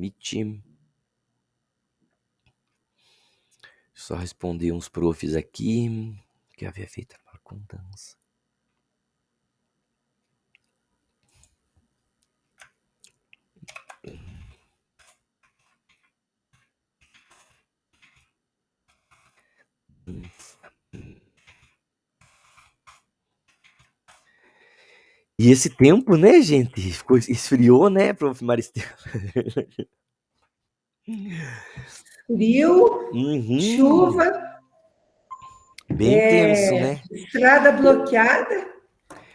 Meet. Só responder uns profs aqui que havia feito uma condança. E esse tempo, né, gente? Esfriou, né, prof. Maristela? Frio, chuva. Bem tenso, né? Estrada bloqueada.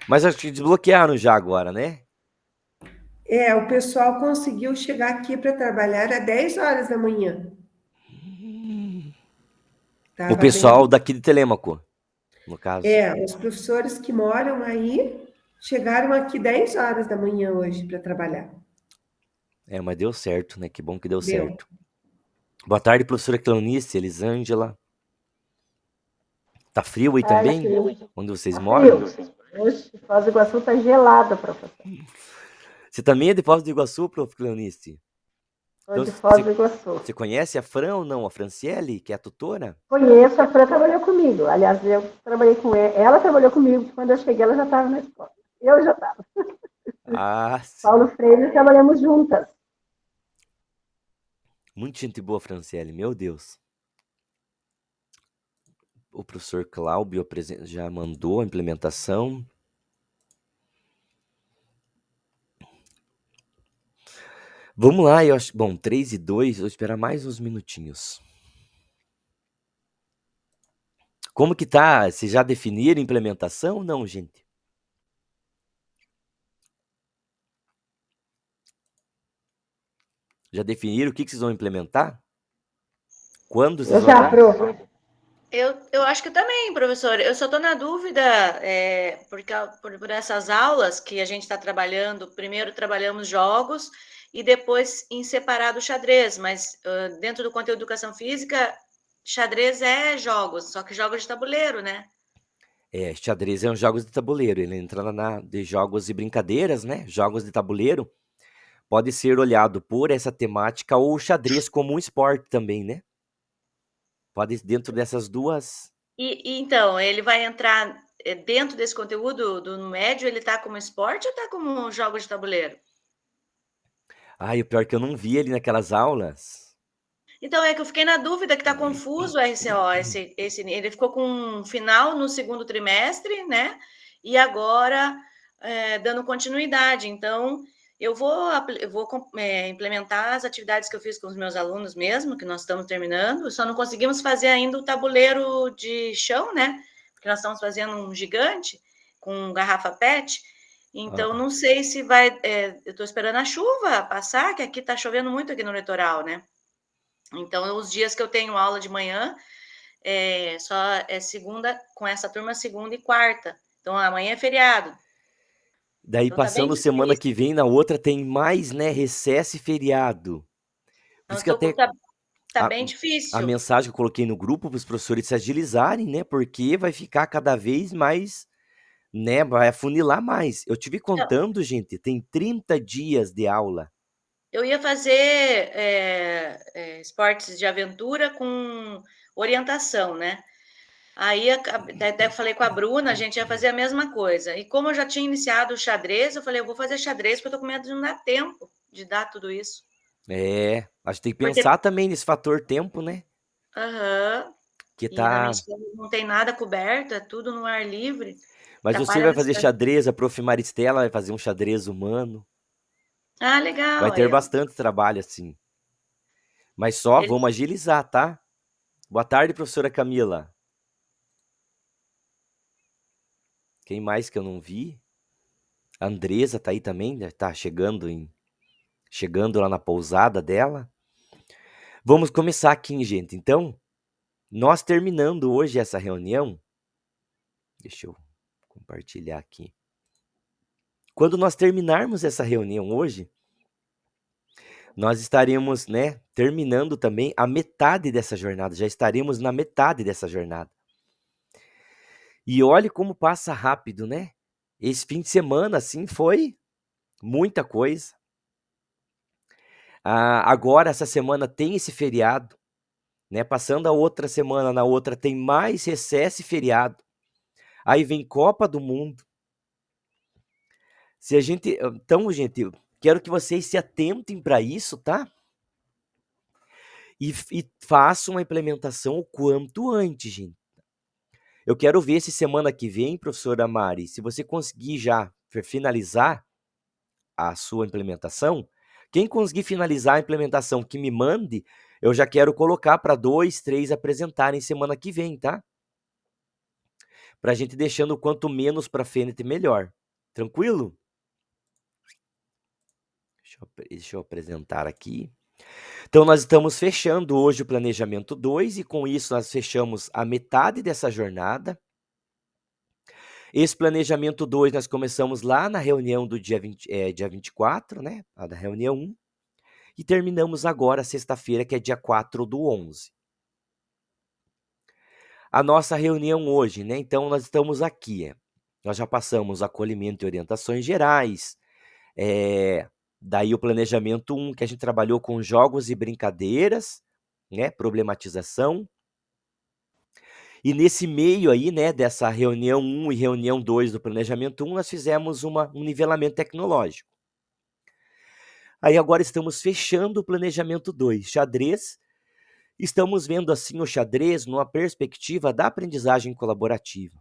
Mas acho que desbloquearam já agora, né? O pessoal conseguiu chegar aqui para trabalhar às 10 horas da manhã. O Tava pessoal bem. daqui de Telêmaco, no caso. Os professores que moram aí chegaram aqui 10 horas da manhã hoje para trabalhar. Mas deu certo, né? Que bom que deu Deu. certo. Boa tarde, professora Cleonice, Elisângela. Tá frio aí também? Onde vocês Tá moram? frio. Hoje, Foz do Iguaçu tá gelada, professor. Você também é de Foz do Iguaçu, prof. Cleonice? Sou Então, de Foz do Iguaçu. você conhece a Fran ou não? A Franciele, que é a tutora? Conheço, a Fran trabalhou comigo. Aliás, eu trabalhei com ela. Ela trabalhou comigo. Quando eu cheguei, ela já estava na escola. Eu já estava. Ah, Paulo sim. Freire, trabalhamos juntas. Muito gente boa, Franciele, meu Deus. O professor Cláudio já mandou a implementação. Vamos lá, eu acho. Bom, 3 e 2, vou esperar mais uns minutinhos. Como que tá? Vocês já definiram a implementação ou não, gente? Já definiram o que vocês vão implementar? Quando vocês Eu vão já implementar? aprovo. Eu acho que também, professor. Eu só estou na dúvida, por essas aulas que a gente está trabalhando. Primeiro trabalhamos jogos e depois em separado xadrez, mas dentro do conteúdo de educação física, xadrez é jogos, só que jogos de tabuleiro, né? Xadrez é um jogos de tabuleiro. Ele entra de jogos e brincadeiras, né? Jogos de tabuleiro. Pode ser olhado por essa temática ou o xadrez como um esporte também, né? Pode dentro dessas duas. E então, ele vai entrar dentro desse conteúdo do médio, ele está como esporte ou está como jogos de tabuleiro? Ai, o pior é que eu não vi ele naquelas aulas. Então, é que eu fiquei na dúvida que está confuso o RCO. Ele ficou com um final no segundo trimestre, né? E agora dando continuidade. Então, eu vou implementar as atividades que eu fiz com os meus alunos mesmo, que nós estamos terminando. Só não conseguimos fazer ainda o tabuleiro de chão, né? Porque nós estamos fazendo um gigante com garrafa PET. Então, não sei se vai. Eu estou esperando a chuva passar, que aqui está chovendo muito aqui no litoral, né? Então, os dias que eu tenho aula de manhã, só é segunda, com essa turma, segunda e quarta. Então, amanhã é feriado. Daí Então, tá bem passando semana difícil. que vem, na outra tem mais, né, recesso e feriado. Por isso que Então, até tá a, bem a difícil. mensagem que eu coloquei no grupo para os professores se agilizarem, né? Porque vai ficar cada vez mais, né? Vai afunilar mais. Eu tive Então, contando, gente, tem 30 dias de aula. eu ia fazer esportes de aventura com orientação, né? Aí até falei com a Bruna, a gente ia fazer a mesma coisa. E como eu já tinha iniciado o xadrez, eu falei, eu vou fazer xadrez porque eu tô com medo de não dar tempo de dar tudo isso. A gente tem que Porque, pensar também nesse fator tempo, né? aham, Que e na minha tá. escola não tem nada coberto, é tudo no ar livre. Mas você Atrapalha vai fazer bastante. xadrez, a prof. Maristela vai fazer um xadrez humano. Ah, Vai legal, ter aí, ó. bastante trabalho assim. Mas só Ele- vamos agilizar, tá? Boa tarde, professora Camila. Quem mais que eu não vi? A Andresa tá aí também, né? Tá chegando lá na pousada dela. Vamos começar aqui, gente. Então, nós terminando hoje essa reunião, deixa eu compartilhar aqui. Quando nós terminarmos essa reunião hoje, nós estaremos, né, terminando também a metade dessa jornada. Já estaremos na metade dessa jornada. E olhe como passa rápido, né? Esse fim de semana, assim, foi muita coisa. Agora, essa semana tem esse feriado, né? Passando a outra semana, na outra tem mais recesso e feriado. Aí vem Copa do Mundo. Então, gente, eu quero que vocês se atentem para isso, tá? E façam a implementação o quanto antes, gente. Eu quero ver se semana que vem, professora Mari, se você conseguir já finalizar a sua implementação, quem conseguir finalizar a implementação que me mande, eu já quero colocar para 2, 3 apresentarem semana que vem, tá? Para a gente deixando quanto menos para frente, melhor. Tranquilo? Deixa eu apresentar aqui. Então, nós estamos fechando hoje o planejamento 2 e com isso nós fechamos a metade dessa jornada. Esse planejamento 2 nós começamos lá na reunião do dia 24, né? A da reunião 1. E terminamos agora, sexta-feira, que é dia 4/11. A nossa reunião hoje, né? Então, nós estamos aqui. Nós já passamos acolhimento e orientações gerais. Daí o planejamento 1, que a gente trabalhou com jogos e brincadeiras, né? Problematização. E nesse meio aí, né, dessa reunião 1 e reunião 2 do planejamento 1, nós fizemos um nivelamento tecnológico. Aí agora estamos fechando o planejamento 2, xadrez. Estamos vendo assim o xadrez numa perspectiva da aprendizagem colaborativa.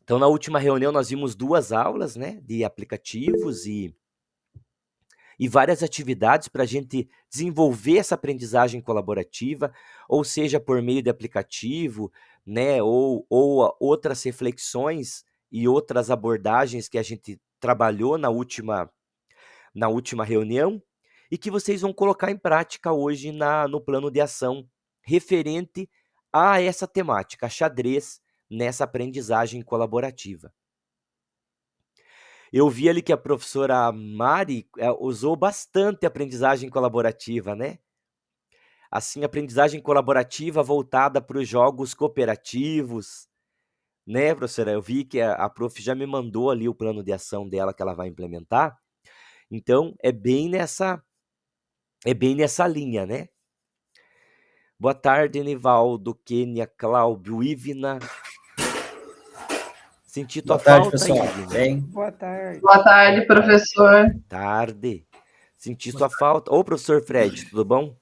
Então, na última reunião nós vimos 2 aulas, né, de aplicativos e várias atividades para a gente desenvolver essa aprendizagem colaborativa, ou seja, por meio de aplicativo, né, ou outras reflexões e outras abordagens que a gente trabalhou na última reunião e que vocês vão colocar em prática hoje no plano de ação referente a essa temática, xadrez, nessa aprendizagem colaborativa. Eu vi ali que a professora Mari usou bastante aprendizagem colaborativa, né? Assim, aprendizagem colaborativa voltada para os jogos cooperativos, né, professora? Eu vi que a prof já me mandou ali o plano de ação dela que ela vai implementar. Então, é bem nessa linha, né? Boa tarde, Nivaldo, Kênia, Cláudio, Ivna. Senti tua Boa tarde, falta, pessoal. Ivna. Bem? Boa tarde. Boa tarde, professor. Tarde. Senti tua falta. Ô, professor Fred, tudo bom?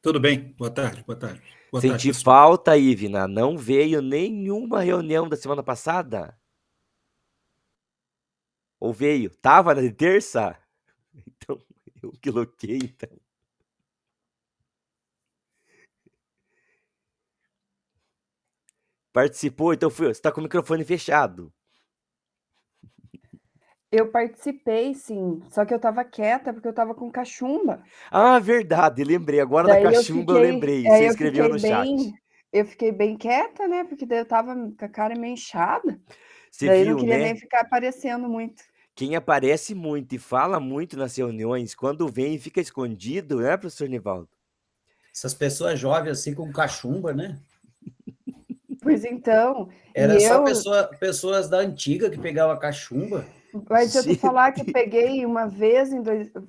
Tudo bem. Boa tarde, boa tarde. Boa tarde, Senti pessoal. falta, Ivna. Não veio nenhuma reunião da semana passada? Ou veio? Tava na de terça? Então, eu que loquei, então. Participou? Então você está com o microfone fechado. Eu participei, sim, só que eu estava quieta porque eu estava com cachumba. Ah, verdade, lembrei. Agora da cachumba eu lembrei. Você escreveu no chat. Eu fiquei bem quieta, né? Porque daí eu estava com a cara meio inchada. Você daí eu viu, não queria né? nem ficar aparecendo muito. Quem aparece muito e fala muito nas reuniões, quando vem e fica escondido, né, professor Nivaldo? Essas pessoas jovens assim com cachumba, né? Pois então. Era só pessoas da antiga que pegavam cachumba. Mas se eu te falar que peguei uma vez,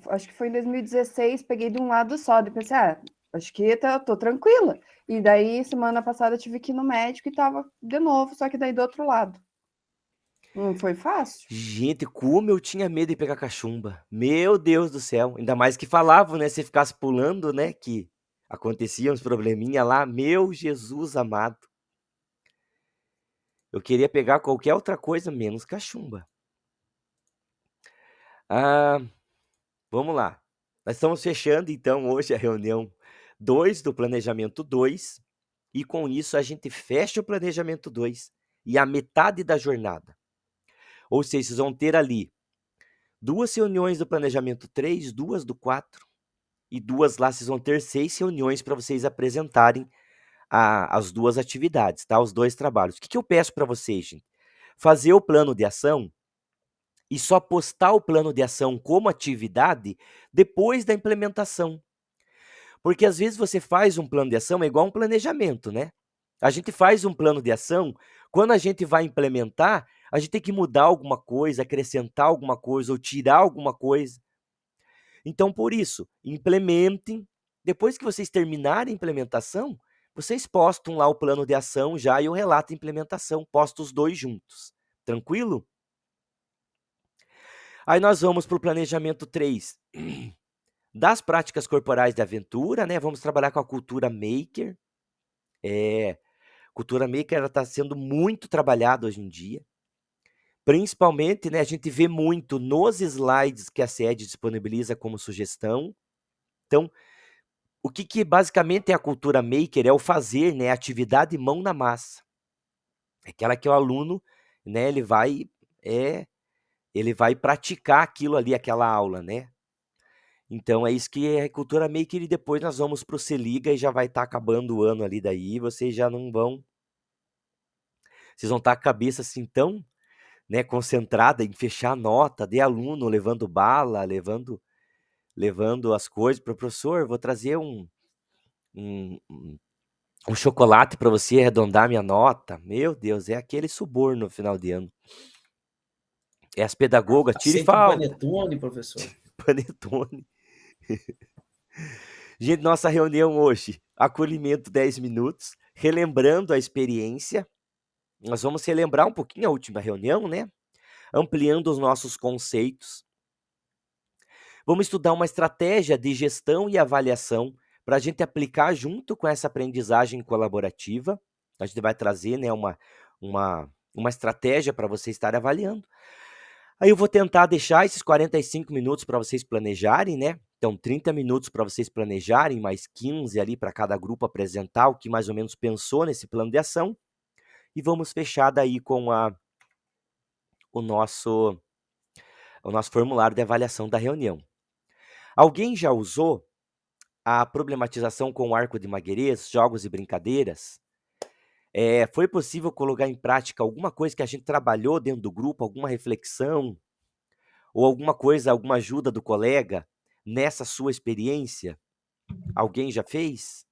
acho que foi em 2016, peguei de um lado só. Depois pensei, acho que tô tranquila. E daí, semana passada, eu tive que ir no médico e tava de novo, só que daí do outro lado. Não foi fácil. Gente, como eu tinha medo de pegar cachumba. Meu Deus do céu. Ainda mais que falavam, né? Se ficasse pulando, né? Que aconteciam uns probleminha lá. Meu Jesus amado. Eu queria pegar qualquer outra coisa, menos cachumba. Vamos lá. Nós estamos fechando, então, hoje a reunião 2 do planejamento 2. E com isso a gente fecha o planejamento 2 e a metade da jornada. Ou seja, vocês vão ter ali 2 reuniões do planejamento 3, 2 do 4 e 2 lá vocês vão ter 6 reuniões para vocês apresentarem as 2 atividades, tá? Os 2 trabalhos. O que eu peço para vocês, gente? Fazer o plano de ação e só postar o plano de ação como atividade depois da implementação. Porque às vezes você faz um plano de ação, é igual um planejamento, né? A gente faz um plano de ação, quando a gente vai implementar, a gente tem que mudar alguma coisa, acrescentar alguma coisa ou tirar alguma coisa. Então, por isso, implementem. Depois que vocês terminarem a implementação, vocês postam lá o plano de ação já e o relato de implementação, postam os dois juntos. Tranquilo? Aí nós vamos para o planejamento 3. Das práticas corporais de aventura, né? Vamos trabalhar com a cultura maker. Cultura maker ela está sendo muito trabalhada hoje em dia. Principalmente, né, a gente vê muito nos slides que a sede disponibiliza como sugestão. Então, o que basicamente é a cultura maker? É o fazer, né, atividade mão na massa. É aquela que o aluno, né, ele vai praticar aquilo ali, aquela aula, né? Então é isso que é cultura maker e depois nós vamos para o Se Liga e já vai estar acabando o ano ali daí, vocês já não vão, vocês vão estar com a cabeça assim tão, né, concentrada em fechar a nota de aluno, levando bala, levando as coisas para o professor, vou trazer um chocolate para você arredondar minha nota. Meu Deus, é aquele suborno no final de ano. É as pedagogas, tire Aceita um falta. panetone, professor. Panetone. Gente, nossa reunião hoje, acolhimento 10 minutos, relembrando a experiência. Nós vamos relembrar um pouquinho a última reunião, né? Ampliando os nossos conceitos. Vamos estudar uma estratégia de gestão e avaliação para a gente aplicar junto com essa aprendizagem colaborativa. A gente vai trazer, né, uma estratégia para você estar avaliando. Aí eu vou tentar deixar esses 45 minutos para vocês planejarem, né? Então, 30 minutos para vocês planejarem, mais 15 ali para cada grupo apresentar o que mais ou menos pensou nesse plano de ação. E vamos fechar daí com o nosso formulário de avaliação da reunião. Alguém já usou a problematização com o arco de Maguerês, jogos e brincadeiras? Foi possível colocar em prática alguma coisa que a gente trabalhou dentro do grupo, alguma reflexão, ou alguma coisa, alguma ajuda do colega nessa sua experiência? Alguém já fez?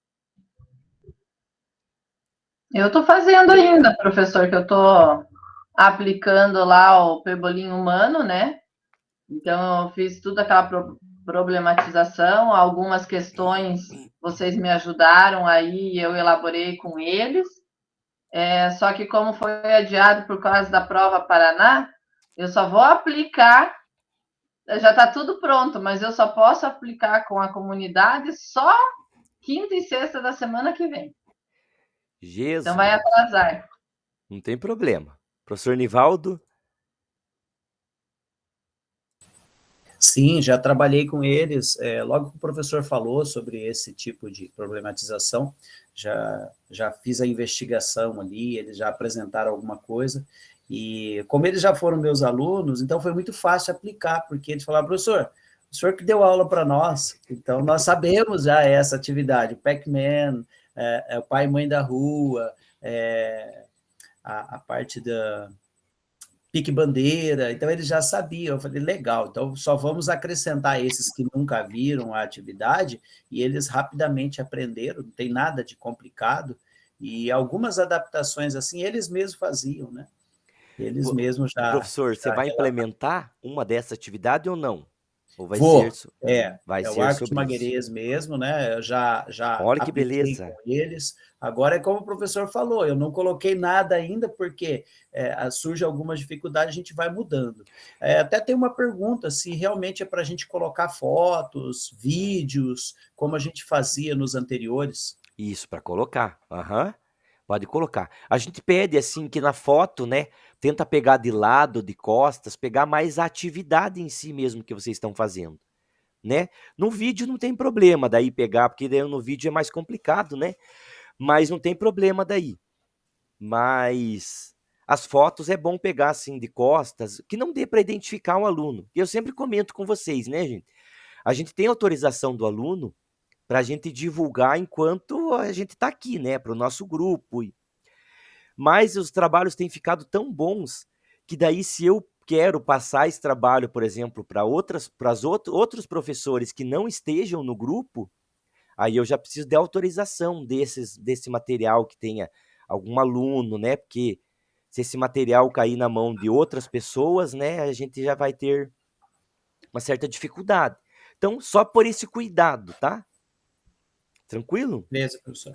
Eu estou fazendo ainda, professor, que eu estou aplicando lá o Perbolim humano, né? Então, eu fiz toda aquela problematização, algumas questões vocês me ajudaram aí, eu elaborei com eles. Só que como foi adiado por causa da prova Paraná, eu só vou aplicar, já está tudo pronto, mas eu só posso aplicar com a comunidade só quinta e sexta da semana que vem. Jesus. Então vai atrasar. Não tem problema. Professor Nivaldo? Sim, já trabalhei com eles. Logo que o professor falou sobre esse tipo de problematização, já fiz a investigação ali, eles já apresentaram alguma coisa, e como eles já foram meus alunos, então foi muito fácil aplicar, porque eles falaram, professor, o senhor que deu aula para nós, então nós sabemos já essa atividade, o Pac-Man, o pai e mãe da rua, a parte da pique bandeira, então eles já sabiam, eu falei, legal, então só vamos acrescentar esses que nunca viram a atividade, e eles rapidamente aprenderam, não tem nada de complicado, e algumas adaptações assim, eles mesmos faziam, né? Eles mesmos já... Professor, você vai implementar uma dessa atividade ou não? Ou vai Vou, ser, vai ser o Arco de Maguerês mesmo, né? Eu já olha que beleza com eles. Agora é como o professor falou, eu não coloquei nada ainda, porque surge algumas dificuldades, a gente vai mudando. Até tem uma pergunta, se realmente é para a gente colocar fotos, vídeos, como a gente fazia nos anteriores. Isso, para colocar. Pode colocar. A gente pede, assim, que na foto, né, tenta pegar de lado, de costas, pegar mais a atividade em si mesmo que vocês estão fazendo, né? No vídeo não tem problema daí pegar, porque daí no vídeo é mais complicado, né? Mas não tem problema daí. Mas as fotos é bom pegar, assim, de costas, que não dê para identificar o aluno. Eu sempre comento com vocês, né, gente? A gente tem autorização do aluno para a gente divulgar enquanto a gente está aqui, né, para o nosso grupo. Mas os trabalhos têm ficado tão bons que daí, se eu quero passar esse trabalho, por exemplo, para outros professores que não estejam no grupo, aí eu já preciso de autorização desse material que tenha algum aluno, né? Porque se esse material cair na mão de outras pessoas, né, a gente já vai ter uma certa dificuldade. Então, só por esse cuidado, tá? Tranquilo? Beleza, professor.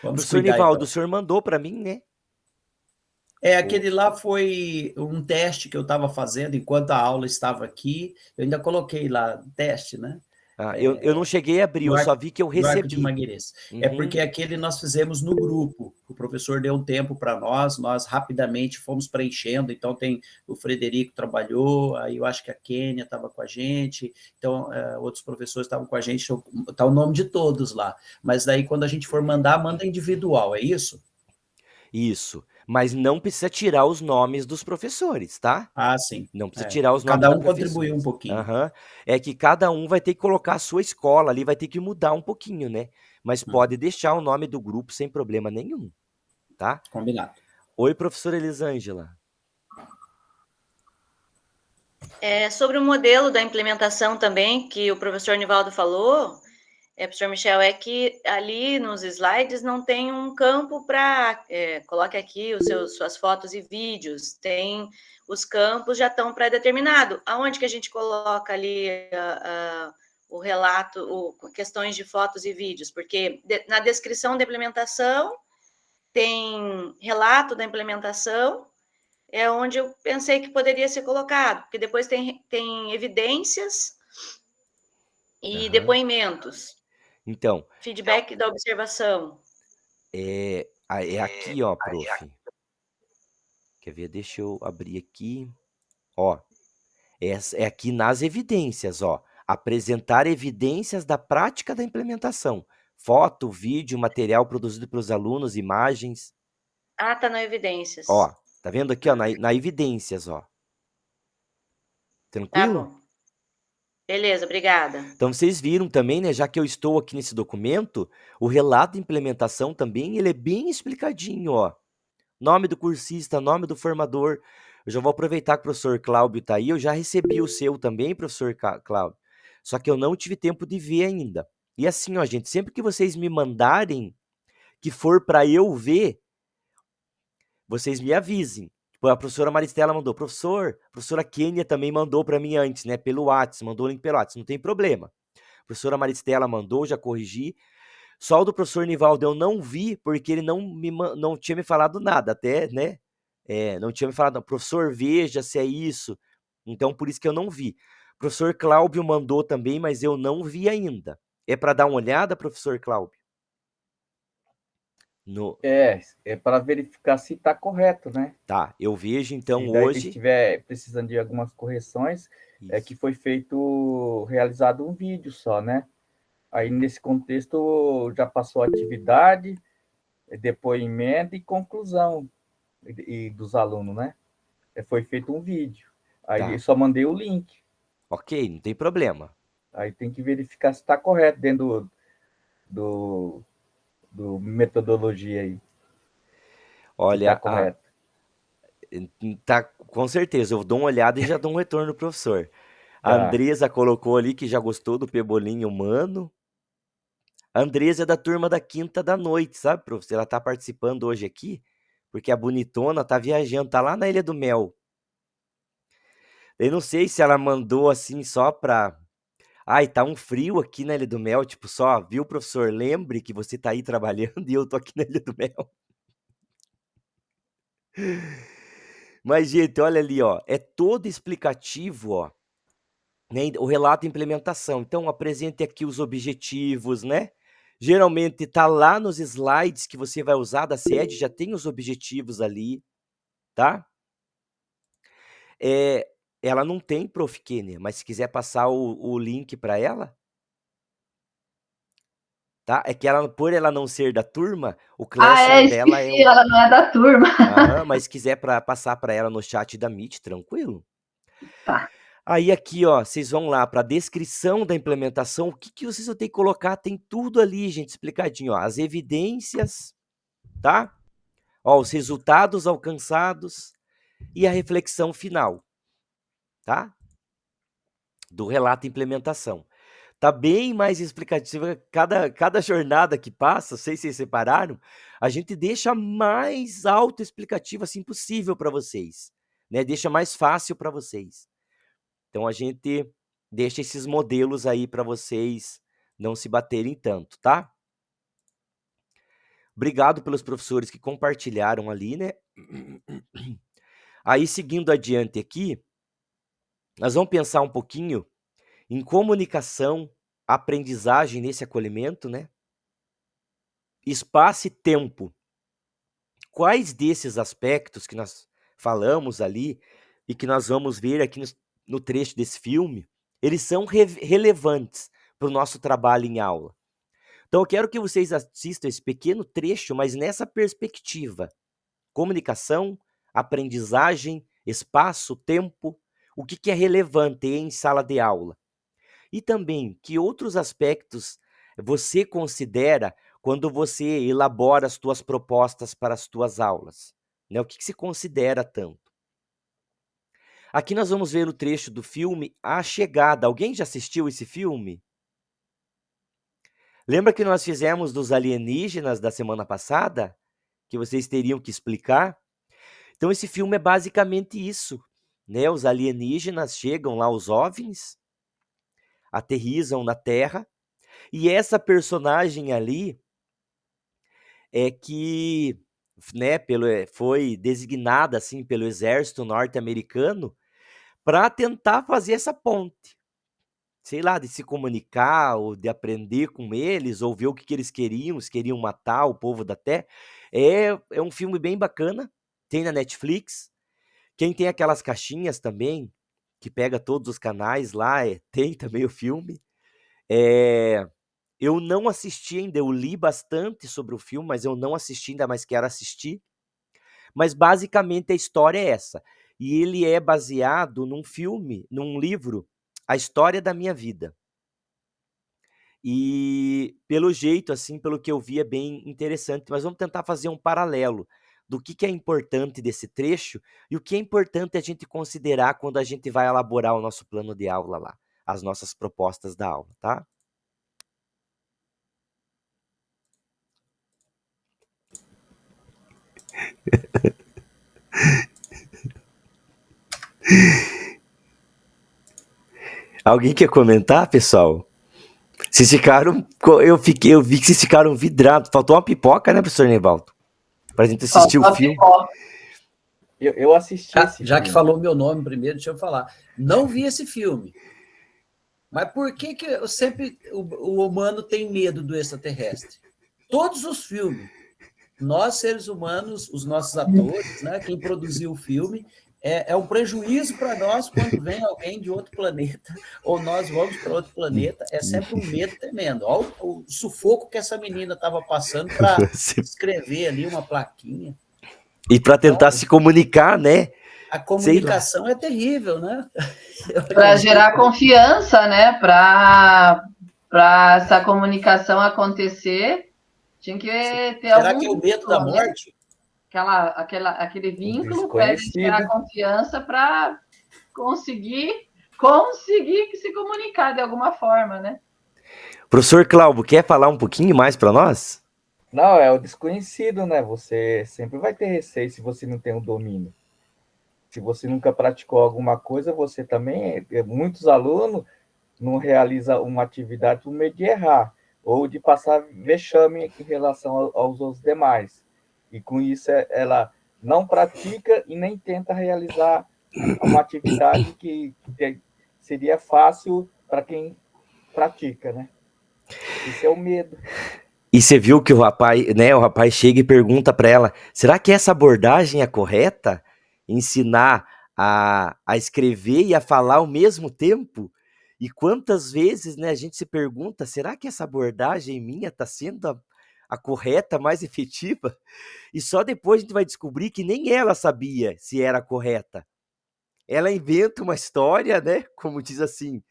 Vamos Professor cuidar, Nivaldo, então. o senhor mandou para mim, né? Aquele lá foi um teste que eu estava fazendo enquanto a aula estava aqui. Eu ainda coloquei lá, teste, né? Eu não cheguei a abrir, eu só vi que eu No Arco de recebi. Maguires. É porque aquele nós fizemos no grupo. O professor deu um tempo para nós rapidamente fomos preenchendo. Então, tem o Frederico trabalhou, aí eu acho que a Kênia estava com a gente, então outros professores estavam com a gente, está o nome de todos lá. Mas daí, quando a gente for mandar, manda individual, é isso? Isso. Mas não precisa tirar os nomes dos professores, tá? Ah, sim. Não precisa tirar os nomes Cada dos um contribuiu professores. um pouquinho. Aham. É que cada um vai ter que colocar a sua escola ali, vai ter que mudar um pouquinho, né? Mas pode deixar o nome do grupo sem problema nenhum, tá? Combinado. Oi, professora Elisângela. Sobre o modelo da implementação também, que o professor Nivaldo falou, professor Michel, é que ali nos slides não tem um campo para, coloque aqui suas fotos e vídeos, tem os campos já estão pré-determinados. Aonde que a gente coloca ali o relato, questões de fotos e vídeos? Porque na descrição da implementação tem relato da implementação, é onde eu pensei que poderia ser colocado, porque depois tem evidências e depoimentos. Então, feedback da observação. é aqui, ó, prof. Quer ver? Deixa eu abrir aqui. Ó, é aqui nas evidências, ó. Apresentar evidências da prática da implementação. Foto, vídeo, material produzido pelos alunos, imagens. Tá na evidências. Ó, tá vendo aqui, ó, na evidências, ó. Tranquilo? Tá bom. Beleza, obrigada. Então, vocês viram também, né, já que eu estou aqui nesse documento, o relato de implementação também, ele é bem explicadinho, ó. Nome do cursista, nome do formador. Eu já vou aproveitar que o professor Cláudio tá aí, eu já recebi o seu também, professor Cláudio. Só que eu não tive tempo de ver ainda. E assim, ó, gente, sempre que vocês me mandarem que for para eu ver, vocês me avisem. Tipo, a professora Maristela mandou, a professora Kênia também mandou para mim antes, né, pelo WhatsApp, mandou o link pelo WhatsApp, não tem problema. A professora Maristela mandou, já corrigi. Só o do professor Nivaldo eu não vi, porque ele não tinha me falado nada, até, né? Não tinha me falado, professor, veja se é isso. Então, por isso que eu não vi. O professor Cláudio mandou também, mas eu não vi ainda. É para dar uma olhada, professor Cláudio? É para verificar se está correto, né? Tá, eu vejo então se daí hoje. Se estiver precisando de algumas correções, que foi realizado um vídeo só, né? Aí, nesse contexto, já passou a atividade, depoimento e conclusão dos alunos, né? Foi feito um vídeo. Aí Tá. só mandei o link. Ok, não tem problema. Aí tem que verificar se está correto dentro do metodologia aí. Olha, Tá correto. Tá, com certeza, eu dou uma olhada e já dou um retorno pro professor. A Tá. Andresa colocou ali que já gostou do pebolinho humano. A Andresa é da turma da quinta da noite, sabe, professor? Ela tá participando hoje aqui, porque a bonitona tá viajando, tá lá na Ilha do Mel. Eu não sei se ela mandou assim só pra... Ai, tá um frio aqui na Ilha do Mel, tipo só, viu, professor? Lembre que você tá aí trabalhando e eu tô aqui na Ilha do Mel. Mas, gente, olha ali, ó, é todo explicativo, ó, né, o relato de implementação. Então, apresente aqui os objetivos, né? Geralmente tá lá nos slides que você vai usar da sede, já tem os objetivos ali, tá? Ela não tem, prof. Kênia, mas se quiser passar o link para ela, tá? É que por ela não ser da turma, o classroom dela esqueci, ela não é da turma. Mas se quiser passar para ela no chat da Meet, tranquilo? Tá. Aí aqui, ó, vocês vão lá para a descrição da implementação, o que vocês vão ter que colocar, tem tudo ali, gente, explicadinho, ó, as evidências, tá? Ó, os resultados alcançados e a reflexão final, tá? Do relato de implementação. Tá bem mais explicativo, cada jornada que passa, não sei se vocês separaram, a gente deixa mais autoexplicativo assim possível para vocês, né? Deixa mais fácil para vocês. Então a gente deixa esses modelos aí para vocês não se baterem tanto, tá? Obrigado pelos professores que compartilharam ali, né? Aí, seguindo adiante aqui, nós vamos pensar um pouquinho em comunicação, aprendizagem nesse acolhimento, né? Espaço e tempo. Quais desses aspectos que nós falamos ali e que nós vamos ver aqui no trecho desse filme, eles são relevantes para o nosso trabalho em aula? Então, eu quero que vocês assistam esse pequeno trecho, mas nessa perspectiva. Comunicação, aprendizagem, espaço, tempo, o que é relevante em sala de aula. E também, que outros aspectos você considera quando você elabora as tuas propostas para as tuas aulas? Né? O que se considera tanto? Aqui nós vamos ver o trecho do filme A Chegada. Alguém já assistiu esse filme? Lembra que nós fizemos dos alienígenas da semana passada? Que vocês teriam que explicar? Então, esse filme é basicamente isso, né? Os alienígenas chegam lá, os OVNIs, aterrissam na Terra, e essa personagem ali é que, né, foi designada assim pelo exército norte-americano para tentar fazer essa ponte, sei lá, de se comunicar ou de aprender com eles, ou ver o que eles queriam, se queriam matar o povo da Terra. É um filme bem bacana, tem na Netflix. Quem tem aquelas caixinhas também, que pega todos os canais lá, tem também o filme. Eu não assisti ainda, eu li bastante sobre o filme, mas eu não assisti ainda, mas quero assistir. Mas basicamente a história é essa. E ele é baseado num filme, num livro, A História da Minha Vida. E pelo jeito, assim, pelo que eu vi, é bem interessante. Mas vamos tentar fazer um paralelo do que é importante desse trecho e o que é importante a gente considerar quando a gente vai elaborar o nosso plano de aula lá, as nossas propostas da aula, tá? Alguém quer comentar, pessoal? Vocês ficaram. Eu vi que vocês ficaram vidrados. Faltou uma pipoca, né, professor Nevaldo? Pra gente assistir o filme. Eu assisti esse Já filme. que falou meu nome primeiro, deixa eu falar. Não vi esse filme. Mas por que sempre o humano tem medo do extraterrestre? Todos os filmes, nós, seres humanos, os nossos atores, né, quem produziu o filme, é um prejuízo para nós quando vem alguém de outro planeta, ou nós vamos para outro planeta, é sempre um medo tremendo. Olha o sufoco que essa menina estava passando para escrever ali uma plaquinha. E para tentar se comunicar, né? A comunicação é terrível, né? Para gerar confiança, né? Para essa comunicação acontecer, tinha que ter Será que é o medo da morte? Aquele vínculo para gerar confiança para conseguir se comunicar de alguma forma, né? Professor Cláudio, quer falar um pouquinho mais para nós? Não, é o desconhecido, né? Você sempre vai ter receio se você não tem o domínio. Se você nunca praticou alguma coisa, você também... Muitos alunos não realizam uma atividade por medo de errar, ou de passar vexame em relação aos demais. E com isso ela não pratica e nem tenta realizar uma atividade que seria fácil para quem pratica, né? Isso é o medo. E você viu que o rapaz chega e pergunta para ela, será que essa abordagem é correta? Ensinar a escrever e a falar ao mesmo tempo? E quantas vezes, né, a gente se pergunta, será que essa abordagem minha está sendo a correta, mais efetiva? E só depois a gente vai descobrir que nem ela sabia se era correta. Ela inventa uma história, né, como diz assim,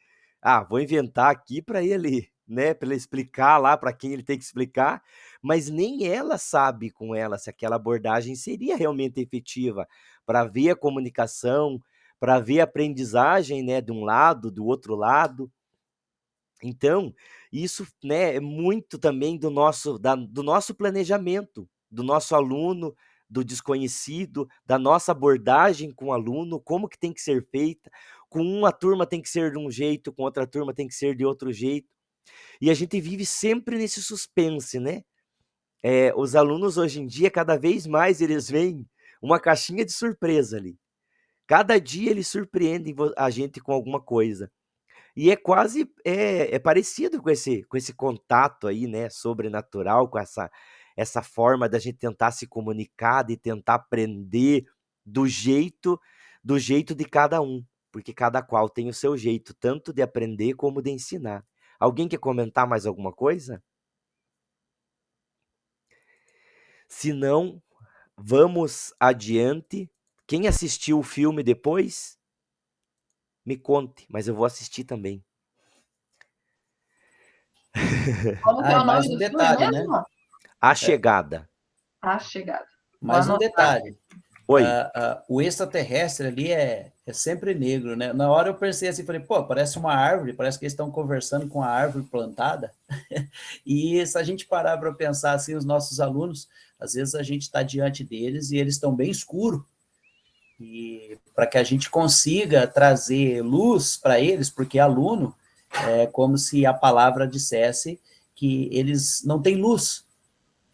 vou inventar aqui para ele, né, para ele explicar lá para quem ele tem que explicar, mas nem ela sabe com ela se aquela abordagem seria realmente efetiva para ver a comunicação, para ver a aprendizagem, né, de um lado, do outro lado. Então, isso, né, é muito também do nosso planejamento, do nosso aluno, do desconhecido, da nossa abordagem com o aluno, como que tem que ser feita, com uma turma tem que ser de um jeito, com outra turma tem que ser de outro jeito. E a gente vive sempre nesse suspense, né? Os alunos hoje em dia, cada vez mais, eles veem uma caixinha de surpresa ali. Cada dia eles surpreendem a gente com alguma coisa. E é quase parecido com esse contato aí, né, sobrenatural, com essa forma da gente tentar se comunicar, de tentar aprender do jeito de cada um, porque cada qual tem o seu jeito, tanto de aprender como de ensinar. Alguém quer comentar mais alguma coisa? Se não, vamos adiante. Quem assistiu o filme depois, me conte, mas eu vou assistir também. Como que é o mais nome um do filme detalhe, né? mesmo? A Chegada. A Chegada. Mais Vou um anotar. detalhe. Oi. O extraterrestre ali é sempre negro, né? Na hora eu pensei assim, falei, pô, parece uma árvore, parece que eles estão conversando com a árvore plantada. E se a gente parar para pensar assim, os nossos alunos, às vezes a gente está diante deles e eles estão bem escuros. E para que a gente consiga trazer luz para eles, porque aluno é como se a palavra dissesse que eles não têm luz.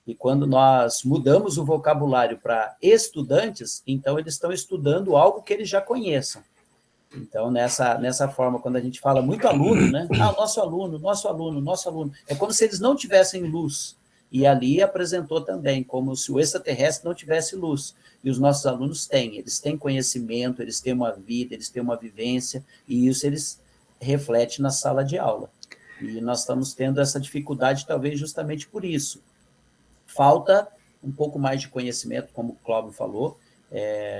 E quando nós mudamos o vocabulário para estudantes, então eles estão estudando algo que eles já conheçam. Então, nessa forma, quando a gente fala muito aluno, né? Nosso aluno, nosso aluno, nosso aluno. É como se eles não tivessem luz. E ali apresentou também, como se o extraterrestre não tivesse luz. E os nossos alunos têm. Eles têm conhecimento, eles têm uma vida, eles têm uma vivência, e isso eles refletem na sala de aula. E nós estamos tendo essa dificuldade, talvez, justamente por isso. Falta um pouco mais de conhecimento, como o Cláudio falou,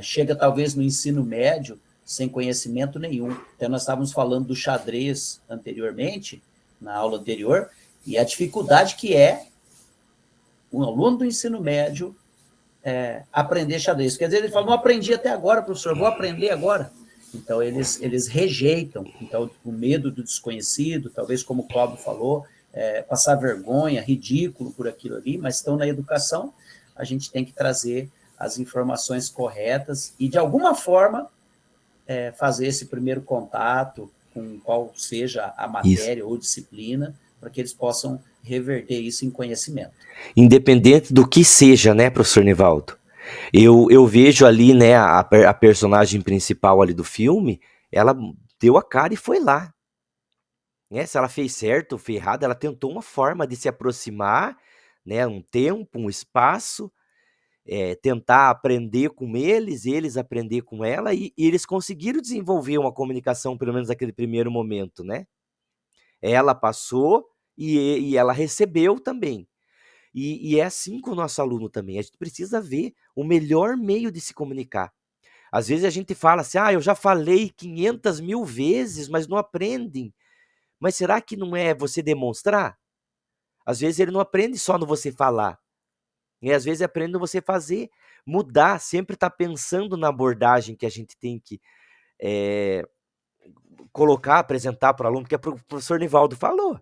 chega talvez no ensino médio sem conhecimento nenhum. Então, nós estávamos falando do xadrez anteriormente, na aula anterior, e a dificuldade que é um aluno do ensino médio aprender xadrez. Quer dizer, ele fala, não aprendi até agora, professor, vou aprender agora. Então, eles rejeitam, então, o medo do desconhecido, talvez como o Cláudio falou, passar vergonha, ridículo por aquilo ali, mas estão na educação, a gente tem que trazer as informações corretas e, de alguma forma, fazer esse primeiro contato com qual seja a matéria ou disciplina, para que eles possam reverter isso em conhecimento. Independente do que seja, né, professor Nivaldo? Eu vejo ali, né, a personagem principal ali do filme, ela deu a cara e foi lá. Se ela fez certo ou fez errado, ela tentou uma forma de se aproximar, né, um tempo, um espaço, tentar aprender com eles aprender com ela, e eles conseguiram desenvolver uma comunicação, pelo menos naquele primeiro momento, né? Ela passou e ela recebeu também. E é assim com o nosso aluno também. A gente precisa ver o melhor meio de se comunicar. Às vezes a gente fala assim, eu já falei 500.000 vezes, mas não aprendem. Mas será que não é você demonstrar? Às vezes ele não aprende só no você falar. E às vezes aprende no você fazer, mudar, sempre estar pensando na abordagem que a gente tem que colocar, apresentar para o aluno, porque o professor Nivaldo falou.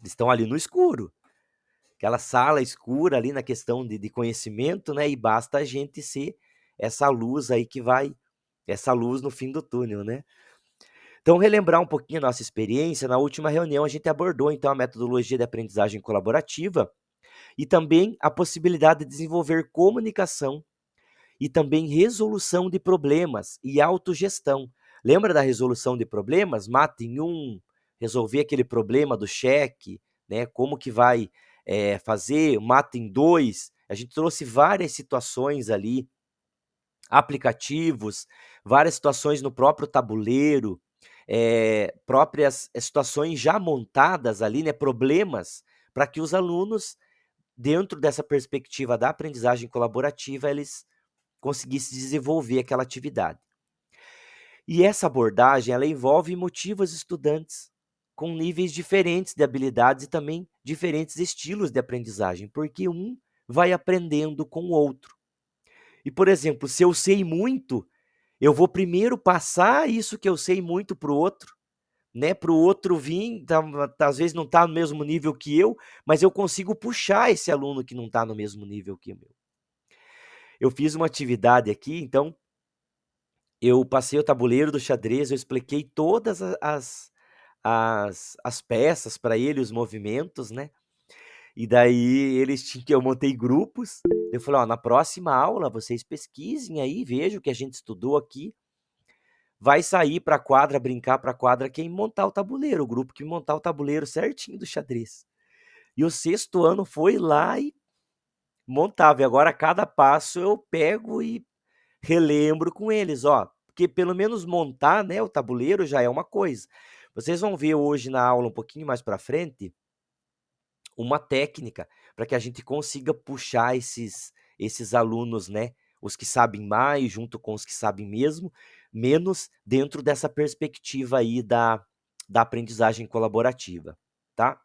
Eles estão ali no escuro. Aquela sala escura ali na questão de conhecimento, né? E basta a gente ser essa luz aí que vai, essa luz no fim do túnel, né? Então, relembrar um pouquinho a nossa experiência, na última reunião a gente abordou, então, a metodologia de aprendizagem colaborativa e também a possibilidade de desenvolver comunicação e também resolução de problemas e autogestão. Lembra da resolução de problemas? Mata em um, resolver aquele problema do cheque, né? Como que vai fazer, mata em dois. A gente trouxe várias situações ali, aplicativos, várias situações no próprio tabuleiro, próprias situações já montadas ali, né, problemas, para que os alunos, dentro dessa perspectiva da aprendizagem colaborativa, eles conseguissem desenvolver aquela atividade. E essa abordagem, ela envolve e motiva os estudantes com níveis diferentes de habilidades e também diferentes estilos de aprendizagem, porque um vai aprendendo com o outro. E, por exemplo, se eu sei muito, eu vou primeiro passar isso que eu sei muito para o outro, né? Para o outro vir, às vezes não está no mesmo nível que eu, mas eu consigo puxar esse aluno que não está no mesmo nível que o meu. Eu fiz uma atividade aqui, então, eu passei o tabuleiro do xadrez, eu expliquei todas as peças para ele, os movimentos, né? E daí eu montei grupos. Eu falei, ó, na próxima aula vocês pesquisem aí, vejam o que a gente estudou aqui. Vai sair para a quadra, brincar para a quadra quem montar o tabuleiro, o grupo que montar o tabuleiro certinho do xadrez. E o 6º ano foi lá e montava. E agora cada passo eu pego e relembro com eles, ó, porque pelo menos montar, né, o tabuleiro já é uma coisa. Vocês vão ver hoje na aula um pouquinho mais para frente uma técnica para que a gente consiga puxar esses alunos, né, os que sabem mais junto com os que sabem menos dentro dessa perspectiva aí da aprendizagem colaborativa, tá?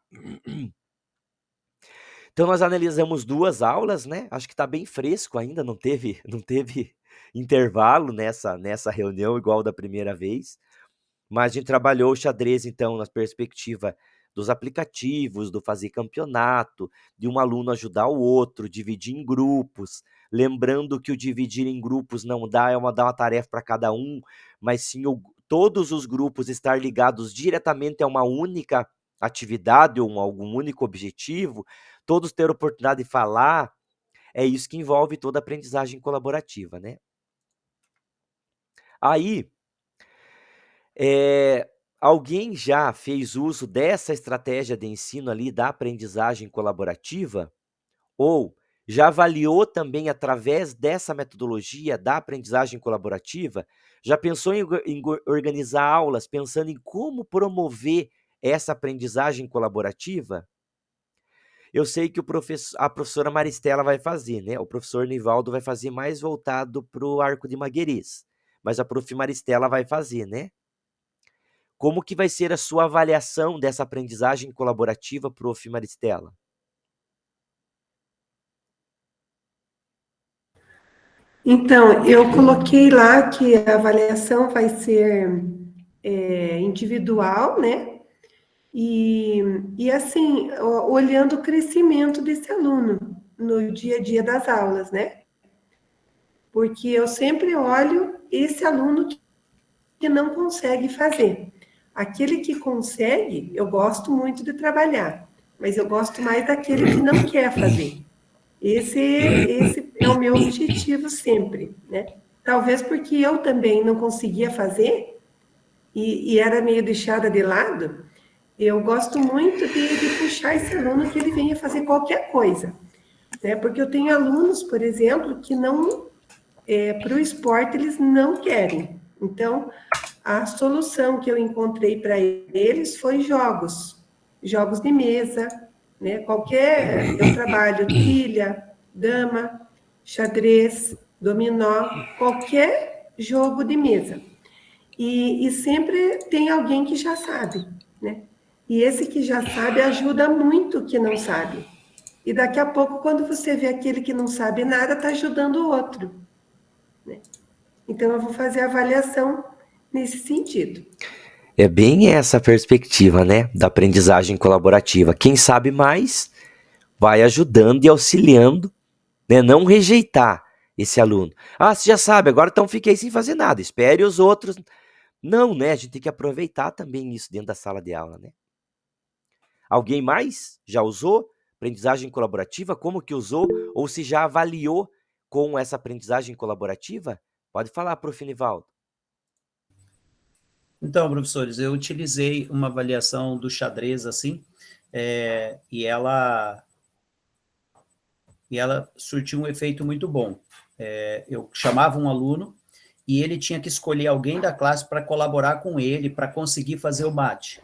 Então nós analisamos 2 aulas, né? Acho que está bem fresco ainda, não teve intervalo nessa reunião igual da primeira vez, mas a gente trabalhou o xadrez então na perspectiva dos aplicativos, do fazer campeonato, de um aluno ajudar o outro, dividir em grupos, lembrando que o dividir em grupos não dá dar uma tarefa para cada um, mas sim todos os grupos estar ligados diretamente a uma única atividade ou algum único objetivo, todos ter oportunidade de falar, é isso que envolve toda a aprendizagem colaborativa, né? Aí, alguém já fez uso dessa estratégia de ensino ali da aprendizagem colaborativa? Ou já avaliou também através dessa metodologia da aprendizagem colaborativa? Já pensou em organizar aulas pensando em como promover essa aprendizagem colaborativa? Eu sei que a professora Maristela vai fazer, né? O professor Nivaldo vai fazer mais voltado para o Arco de Maguerês, mas a prof. Maristela vai fazer, né? Como que vai ser a sua avaliação dessa aprendizagem colaborativa, prof. Maristela? Então, eu coloquei lá que a avaliação vai ser individual, né? E assim, olhando o crescimento desse aluno no dia a dia das aulas, né? Porque eu sempre olho esse aluno que não consegue fazer. Aquele que consegue, eu gosto muito de trabalhar, mas eu gosto mais daquele que não quer fazer. Esse é o meu objetivo sempre, né? Talvez porque eu também não conseguia fazer e era meio deixada de lado, eu gosto muito de puxar esse aluno que ele venha fazer qualquer coisa, né? Porque eu tenho alunos, por exemplo, que não, para o esporte eles não querem. Então, a solução que eu encontrei para eles foi jogos de mesa, né? Eu trabalho trilha, dama, xadrez, dominó, qualquer jogo de mesa. E sempre tem alguém que já sabe, né? E esse que já sabe ajuda muito o que não sabe. E daqui a pouco, quando você vê aquele que não sabe nada, está ajudando o outro, né? Então, eu vou fazer a avaliação nesse sentido. É bem essa perspectiva, né, da aprendizagem colaborativa. Quem sabe mais vai ajudando e auxiliando, né, não rejeitar esse aluno. Ah, você já sabe, agora então fiquei sem fazer nada, espere os outros. Não, né, a gente tem que aproveitar também isso dentro da sala de aula, né? Alguém mais já usou aprendizagem colaborativa? Como que usou? Ou se já avaliou com essa aprendizagem colaborativa? Pode falar, prof. Nivaldo. Então, professores, eu utilizei uma avaliação do xadrez, assim, e ela surtiu um efeito muito bom. Eu chamava um aluno e ele tinha que escolher alguém da classe para colaborar com ele, para conseguir fazer o mate.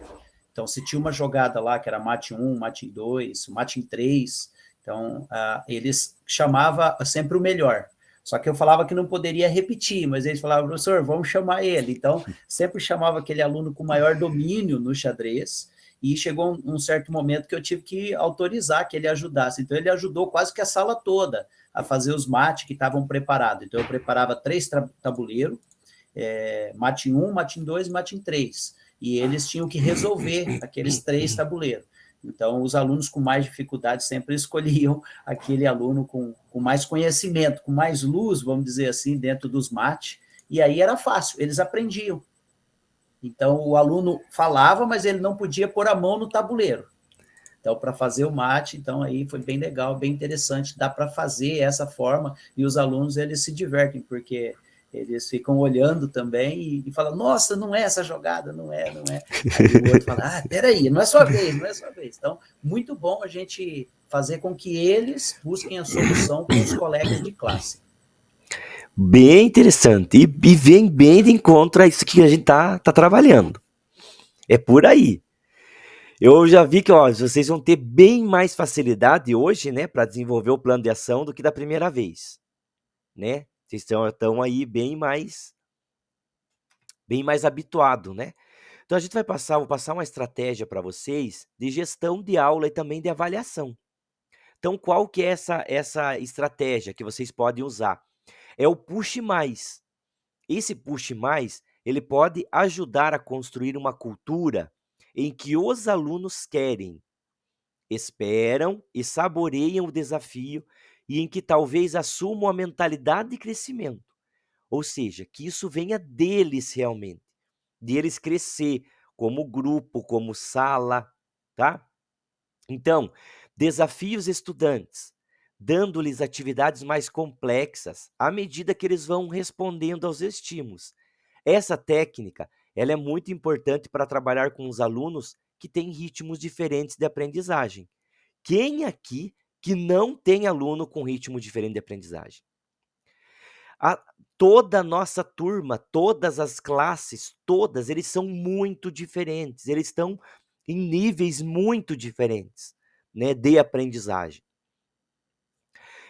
Então, se tinha uma jogada lá, que era mate 1, mate 2, mate 3, então, eles chamavam sempre o melhor. Só que eu falava que não poderia repetir, mas eles falavam, professor, vamos chamar ele. Então, sempre chamava aquele aluno com maior domínio no xadrez, e chegou um certo momento que eu tive que autorizar que ele ajudasse. Então, ele ajudou quase que a sala toda a fazer os mates que estavam preparados. Então, eu preparava 3 tabuleiros, mate 1, mate 2 e mate 3. E eles tinham que resolver aqueles 3 tabuleiros. Então, os alunos com mais dificuldade sempre escolhiam aquele aluno com mais conhecimento, com mais luz, vamos dizer assim, dentro dos mates, e aí era fácil, eles aprendiam. Então, o aluno falava, mas ele não podia pôr a mão no tabuleiro. Então, para fazer o mate, então aí foi bem legal, bem interessante, dá para fazer essa forma, e os alunos, eles se divertem, porque eles ficam olhando também e falam, nossa, não é essa jogada, não é. Aí o outro fala, peraí, não é sua vez. Então, muito bom a gente fazer com que eles busquem a solução com os colegas de classe. Bem interessante. E vem bem de encontro a isso que a gente tá trabalhando. É por aí. Eu já vi que vocês vão ter bem mais facilidade hoje, né, para desenvolver o plano de ação do que da primeira vez, né? Vocês estão aí bem mais habituado, né? Então a gente vou passar uma estratégia para vocês de gestão de aula e também de avaliação. Então qual que é essa estratégia que vocês podem usar? É o push mais. Esse push mais, ele pode ajudar a construir uma cultura em que os alunos querem, esperam e saboreiam o desafio e em que talvez assumam a mentalidade de crescimento. Ou seja, que isso venha deles realmente, de eles crescer como grupo, como sala, tá? Então, desafie os estudantes, dando-lhes atividades mais complexas à medida que eles vão respondendo aos estímulos. Essa técnica, ela é muito importante para trabalhar com os alunos que têm ritmos diferentes de aprendizagem. Quem aqui que não tem aluno com ritmo diferente de aprendizagem? Toda a nossa turma, todas as classes, eles são muito diferentes, eles estão em níveis muito diferentes, né, de aprendizagem.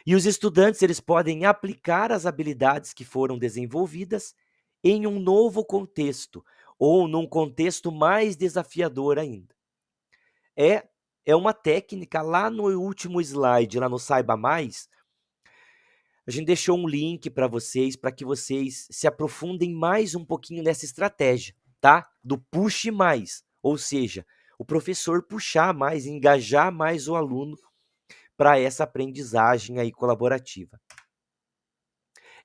E os estudantes, eles podem aplicar as habilidades que foram desenvolvidas em um novo contexto, ou num contexto mais desafiador ainda. É uma técnica, lá no último slide, lá no Saiba Mais, a gente deixou um link para vocês, para que vocês se aprofundem mais um pouquinho nessa estratégia, tá? Do push mais, ou seja, o professor puxar mais, engajar mais o aluno para essa aprendizagem aí colaborativa.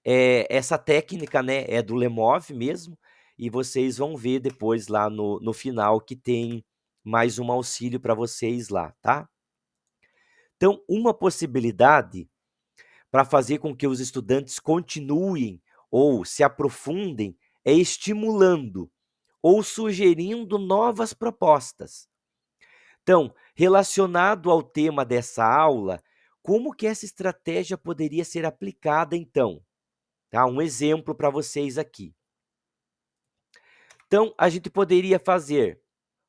Essa técnica, né, é do Lemov mesmo, e vocês vão ver depois lá no final que tem mais um auxílio para vocês lá, tá? Então, uma possibilidade para fazer com que os estudantes continuem ou se aprofundem é estimulando ou sugerindo novas propostas. Então, relacionado ao tema dessa aula, como que essa estratégia poderia ser aplicada então? Tá? Um exemplo para vocês aqui. Então, a gente poderia fazer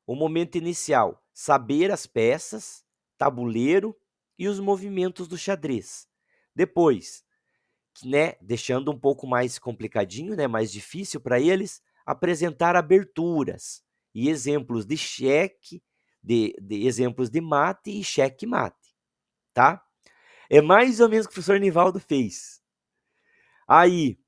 o momento inicial, saber as peças, tabuleiro e os movimentos do xadrez. Depois, né, deixando um pouco mais complicadinho, né, mais difícil para eles, apresentar aberturas e exemplos de cheque, de exemplos de mate e cheque-mate, tá? É mais ou menos o que o professor Nivaldo fez. Aí,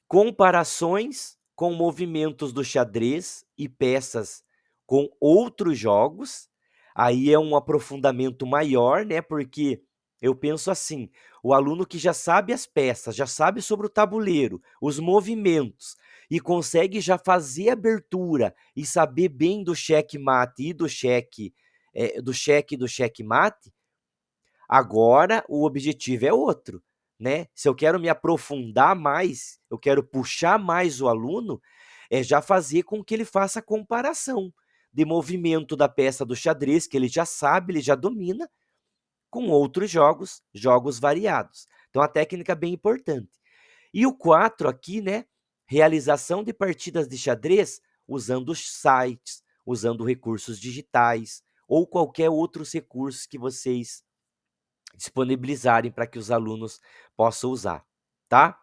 comparações com movimentos do xadrez e peças com outros jogos. Aí é um aprofundamento maior, né? Porque eu penso assim, o aluno que já sabe as peças, já sabe sobre o tabuleiro, os movimentos, e consegue já fazer abertura e saber bem do cheque-mate e do cheque e do cheque-mate, agora o objetivo é outro, né? Se eu quero me aprofundar mais, eu quero puxar mais o aluno, é já fazer com que ele faça a comparação de movimento da peça do xadrez, que ele já sabe, ele já domina, com outros jogos variados. Então, a técnica é bem importante. E o 4 aqui, né? Realização de partidas de xadrez usando os sites, usando recursos digitais ou qualquer outros recursos que vocês disponibilizarem para que os alunos possam usar, tá?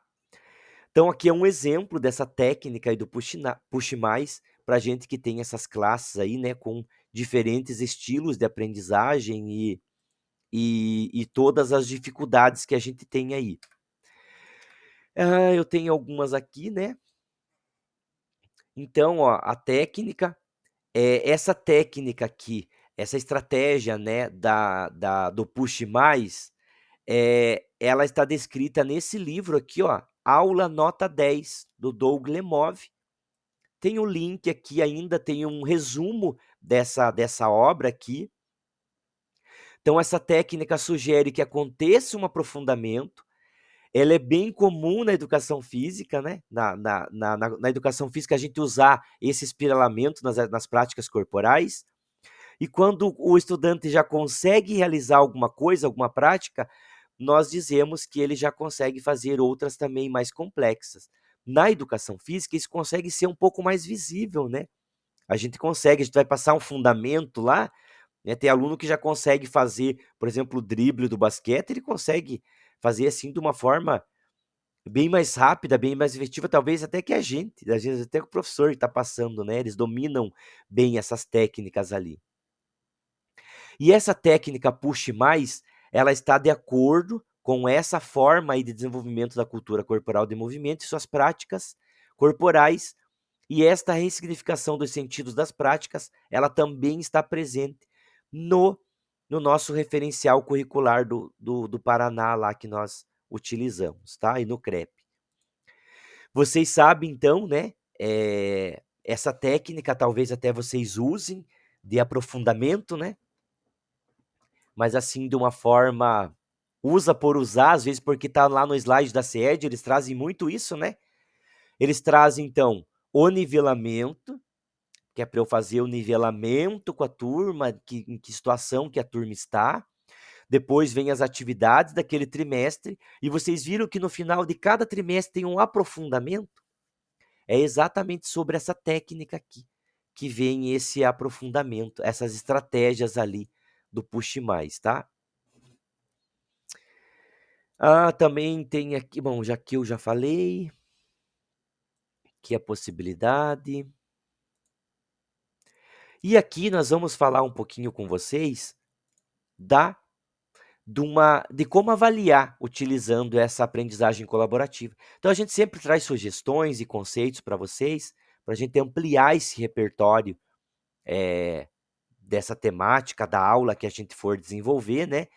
Então, aqui é um exemplo dessa técnica aí do Push Mais, para gente que tem essas classes aí, né, com diferentes estilos de aprendizagem e todas as dificuldades que a gente tem aí. Eu tenho algumas aqui, né? Então, ó, a técnica, essa técnica aqui, essa estratégia, né, do Push Mais, ela está descrita nesse livro aqui, ó, Aula Nota 10, do Doug Lemov. Tem o link aqui ainda, tem um resumo dessa obra aqui. Então, essa técnica sugere que aconteça um aprofundamento. Ela é bem comum na educação física, né? Na educação física, a gente usar esse espiralamento nas práticas corporais. E quando o estudante já consegue realizar alguma coisa, alguma prática, nós dizemos que ele já consegue fazer outras também mais complexas. Na educação física, isso consegue ser um pouco mais visível, né? A gente vai passar um fundamento lá, né? Tem aluno que já consegue fazer, por exemplo, o drible do basquete, ele consegue fazer assim de uma forma bem mais rápida, bem mais efetiva, talvez até que a gente, às vezes até que o professor está passando, né? Eles dominam bem essas técnicas ali. E essa técnica Puxe Mais, ela está de acordo com essa forma aí de desenvolvimento da cultura corporal de movimento e suas práticas corporais. E esta ressignificação dos sentidos das práticas, ela também está presente no nosso referencial curricular do Paraná lá que nós utilizamos, tá? E no CREP. Vocês sabem, então, né? Essa técnica talvez até vocês usem de aprofundamento, né? Mas assim, de uma forma usa por usar, às vezes porque tá lá no slide da CED, eles trazem muito isso, né? Eles trazem, então, o nivelamento, que é para eu fazer o nivelamento com a turma, em que situação que a turma está. Depois vem as atividades daquele trimestre, e vocês viram que no final de cada trimestre tem um aprofundamento? É exatamente sobre essa técnica aqui que vem esse aprofundamento, essas estratégias ali do Puxe Mais, tá? Também tem aqui, bom, já que eu já falei, que a possibilidade. E aqui nós vamos falar um pouquinho com vocês de como avaliar utilizando essa aprendizagem colaborativa. Então a gente sempre traz sugestões e conceitos para vocês, para a gente ampliar esse repertório dessa temática da aula que a gente for desenvolver, né?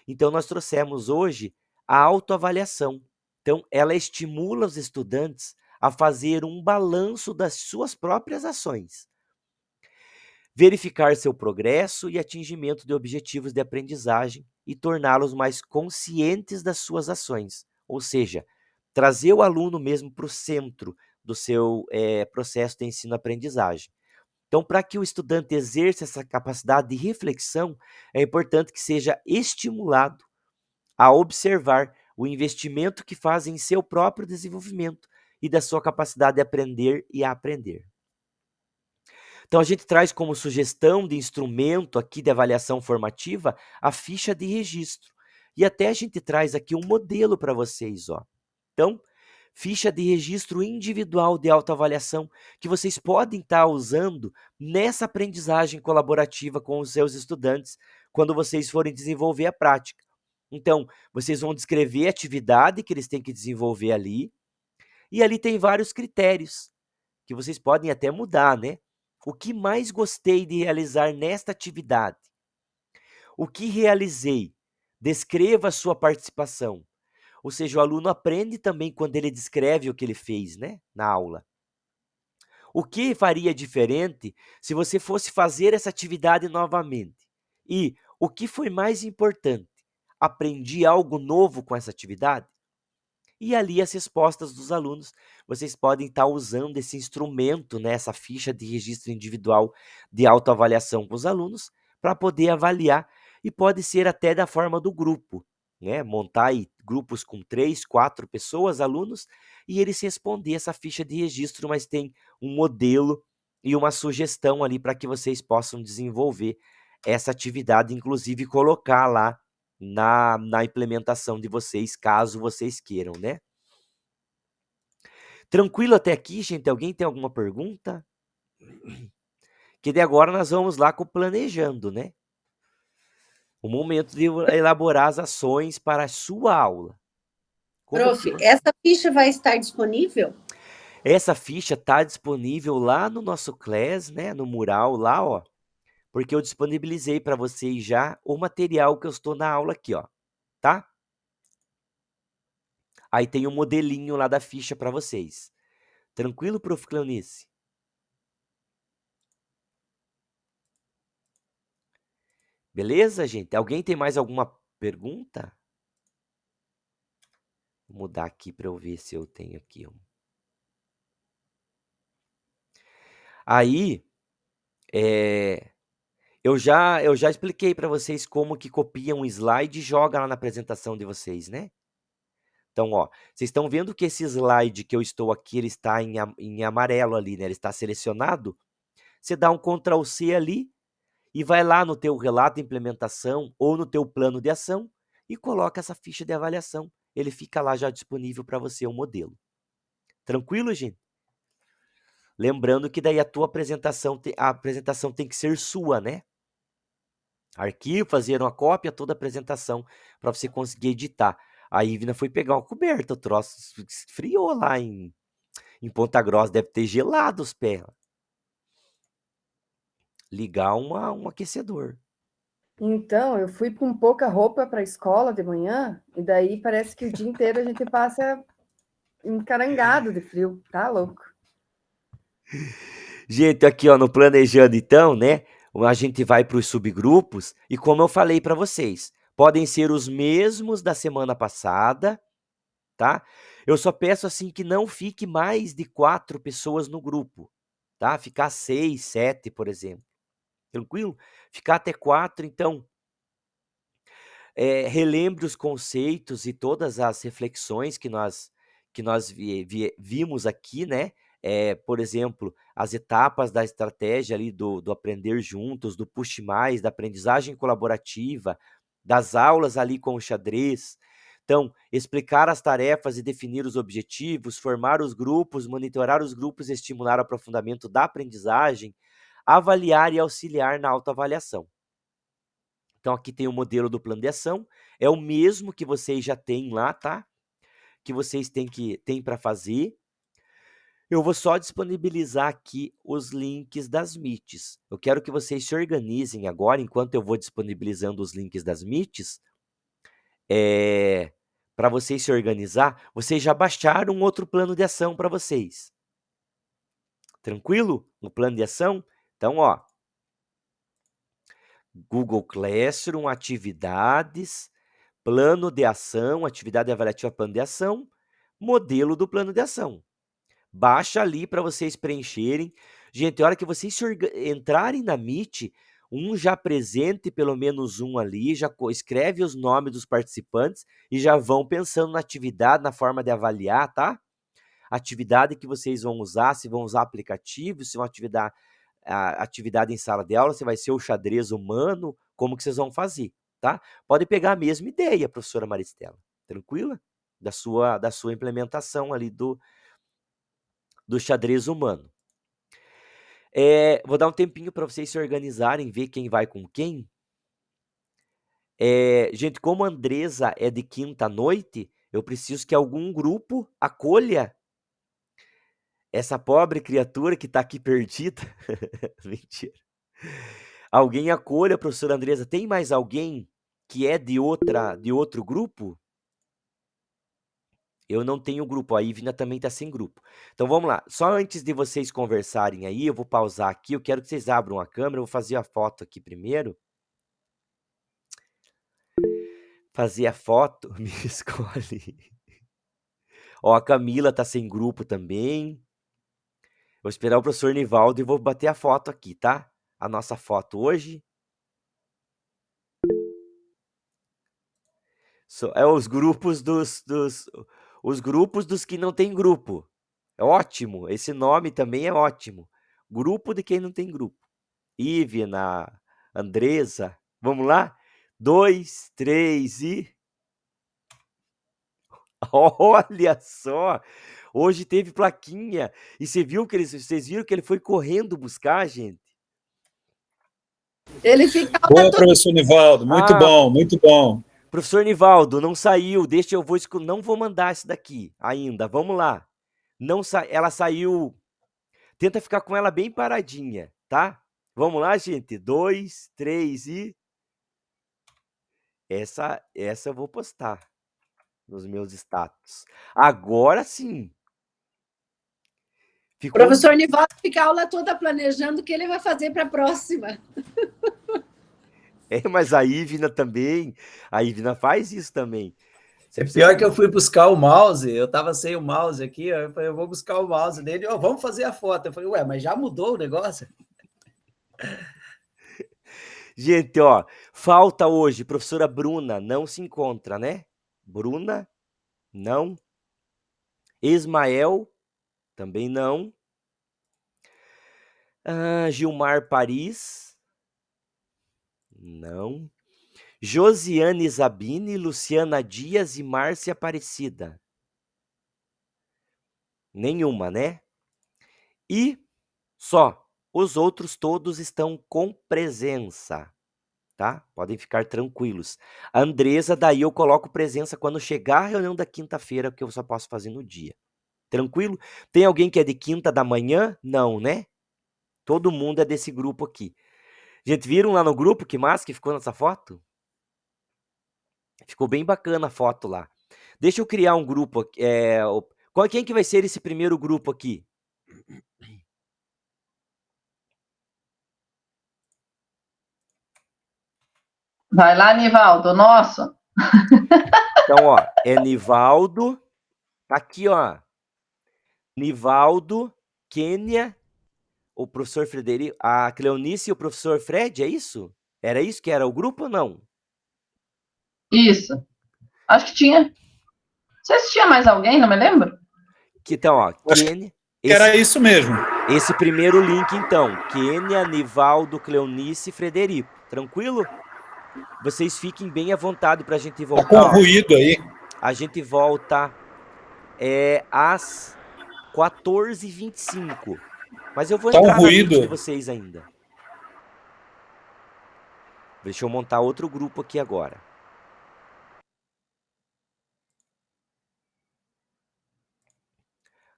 Então nós trouxemos hoje a autoavaliação. Então ela estimula os estudantes a fazer um balanço das suas próprias ações, verificar seu progresso e atingimento de objetivos de aprendizagem e torná-los mais conscientes das suas ações, ou seja, trazer o aluno mesmo para o centro do seu processo de ensino-aprendizagem. Então, para que o estudante exerça essa capacidade de reflexão, é importante que seja estimulado a observar o investimento que faz em seu próprio desenvolvimento e da sua capacidade de aprender e aprender. Então, a gente traz como sugestão de instrumento aqui de avaliação formativa a ficha de registro. E até a gente traz aqui um modelo para vocês, ó. Então, ficha de registro individual de autoavaliação que vocês podem estar usando nessa aprendizagem colaborativa com os seus estudantes quando vocês forem desenvolver a prática. Então, vocês vão descrever a atividade que eles têm que desenvolver ali, e ali tem vários critérios que vocês podem até mudar, né? O que mais gostei de realizar nesta atividade? O que realizei? Descreva a sua participação. Ou seja, o aluno aprende também quando ele descreve o que ele fez, né, na aula. O que faria diferente se você fosse fazer essa atividade novamente? E o que foi mais importante? Aprendi algo novo com essa atividade? E ali as respostas dos alunos, vocês podem estar usando esse instrumento, né, essa ficha de registro individual de autoavaliação com os alunos, para poder avaliar, e pode ser até da forma do grupo, né, montar aí grupos com 3, 4 pessoas, alunos, e eles responder essa ficha de registro, mas tem um modelo e uma sugestão ali para que vocês possam desenvolver essa atividade, inclusive colocar lá na implementação de vocês, caso vocês queiram, né? Tranquilo até aqui, gente? Alguém tem alguma pergunta? Que de agora nós vamos lá com o planejando, né? O momento de elaborar as ações para a sua aula. Prof, essa ficha vai estar disponível? Essa ficha está disponível lá no nosso class, né? No mural lá, ó. Porque eu disponibilizei para vocês já o material que eu estou na aula aqui, ó. Tá? Aí tem um modelinho lá da ficha para vocês. Tranquilo, prof. Cleonice? Beleza, gente? Alguém tem mais alguma pergunta? Vou mudar aqui para eu ver se eu tenho aqui. Aí, eu já expliquei para vocês como que copia um slide e joga lá na apresentação de vocês, né? Então, ó, vocês estão vendo que esse slide que eu estou aqui, ele está em amarelo ali, né? Ele está selecionado. Você dá um Ctrl C ali e vai lá no teu relato de implementação ou no teu plano de ação e coloca essa ficha de avaliação. Ele fica lá já disponível para você, o modelo. Tranquilo, gente? Lembrando que daí a apresentação tem que ser sua, né? Arquivo, fazer uma cópia, toda a apresentação, para você conseguir editar. A Ivna foi pegar uma coberta, o troço esfriou lá em Ponta Grossa, deve ter gelado os pés. Ligar um aquecedor. Então, eu fui com pouca roupa para a escola de manhã, e daí parece que o dia inteiro a gente passa encarangado de frio. Tá louco. Gente, aqui ó, no Planejando então, né? A gente vai para os subgrupos e como eu falei para vocês, podem ser os mesmos da semana passada, tá? Eu só peço assim que não fique mais de 4 pessoas no grupo, tá? Ficar 6, 7, por exemplo. Tranquilo? Ficar até 4, então, relembre os conceitos e todas as reflexões que nós vimos aqui, né? Por exemplo, as etapas da estratégia ali do aprender juntos, do push mais, da aprendizagem colaborativa, das aulas ali com o xadrez. Então, explicar as tarefas e definir os objetivos, formar os grupos, monitorar os grupos e estimular o aprofundamento da aprendizagem, avaliar e auxiliar na autoavaliação. Então, aqui tem o modelo do plano de ação, é o mesmo que vocês já têm lá, tá? Que vocês têm para fazer. Eu vou só disponibilizar aqui os links das Meets. Eu quero que vocês se organizem agora, enquanto eu vou disponibilizando os links das Meets. Para vocês se organizar, vocês já baixaram um outro plano de ação para vocês. Tranquilo? No plano de ação? Então, ó. Google Classroom, atividades, plano de ação, atividade avaliativa, plano de ação, modelo do plano de ação. Baixa ali para vocês preencherem. Gente, a hora que vocês entrarem na Meet, já apresente pelo menos um ali, já escreve os nomes dos participantes e já vão pensando na atividade, na forma de avaliar, tá? Atividade que vocês vão usar, se vão usar aplicativo, se vão atividade em sala de aula, se vai ser o xadrez humano, como que vocês vão fazer, tá? Pode pegar a mesma ideia, professora Maristela, tranquila? Da sua implementação ali do xadrez humano. Vou dar um tempinho para vocês se organizarem, ver quem vai com quem. Gente, como a Andresa é de quinta à noite, eu preciso que algum grupo acolha essa pobre criatura que está aqui perdida. Mentira. Alguém acolha a professora Andresa. Tem mais alguém que é de outro grupo? Eu não tenho grupo, a Ivna também está sem grupo. Então vamos lá, só antes de vocês conversarem aí, eu vou pausar aqui, eu quero que vocês abram a câmera, eu vou fazer a foto aqui primeiro. Fazer a foto, me escolhe. Ó, a Camila tá sem grupo também. Vou esperar o professor Nivaldo e vou bater a foto aqui, tá? A nossa foto hoje. Os grupos os grupos dos que não tem grupo. É ótimo, esse nome também é ótimo. Grupo de quem não tem grupo. Ivna, Andresa, vamos lá? 2, 3 e... Olha só! Hoje teve plaquinha. E vocês viram que ele foi correndo buscar, gente? Ele fica... Boa, professor Nivaldo. Muito bom, muito bom. Professor Nivaldo, não saiu. Deixa eu não vou mandar esse daqui ainda. Vamos lá. Ela saiu. Tenta ficar com ela bem paradinha, tá? Vamos lá, gente. 2, 3 e... Essa eu vou postar. nos meus status. Agora sim. O professor Nivaldo fica a aula toda planejando o que ele vai fazer para a próxima. Mas a Ivna também. A Ivna faz isso também. É pior que eu fui buscar o mouse, eu estava sem o mouse aqui, eu falei, eu vou buscar o mouse dele, vamos fazer a foto. Eu falei, ué, mas já mudou o negócio? Gente, ó, falta hoje, professora Bruna, não se encontra, né? Bruna, não. Ismael, também não. Gilmar Paris, não. Josiane Zabini, Luciana Dias e Márcia Aparecida. Nenhuma, né? E só, os outros todos estão com presença, tá? Podem ficar tranquilos. A Andresa, daí eu coloco presença quando chegar a reunião da quinta-feira, que eu só posso fazer no dia. Tranquilo? Tem alguém que é de quinta da manhã? Não, né? Todo mundo é desse grupo aqui. Gente, viram lá no grupo que massa que ficou nessa foto? Ficou bem bacana a foto lá. Deixa eu criar um grupo. Quem que vai ser esse primeiro grupo aqui? Vai lá, Nivaldo, nosso. Então, ó, é Nivaldo. Tá aqui, ó. Nivaldo, Kênia, o professor Frederico, a Cleonice e o professor Fred, é isso? Era isso que era o grupo ou não? Isso. Acho que tinha. Não sei se tinha mais alguém, não me lembro. Então, ó, Kênia. Era isso mesmo. Esse primeiro link, então. Kênia, Nivaldo, Cleonice e Frederico. Tranquilo? Vocês fiquem bem à vontade pra gente voltar. Tá com ruído aí. A gente volta às 14h25. Mas eu vou Tá entrar um na mente ruído. de vocês ainda. Deixa eu montar outro grupo aqui agora.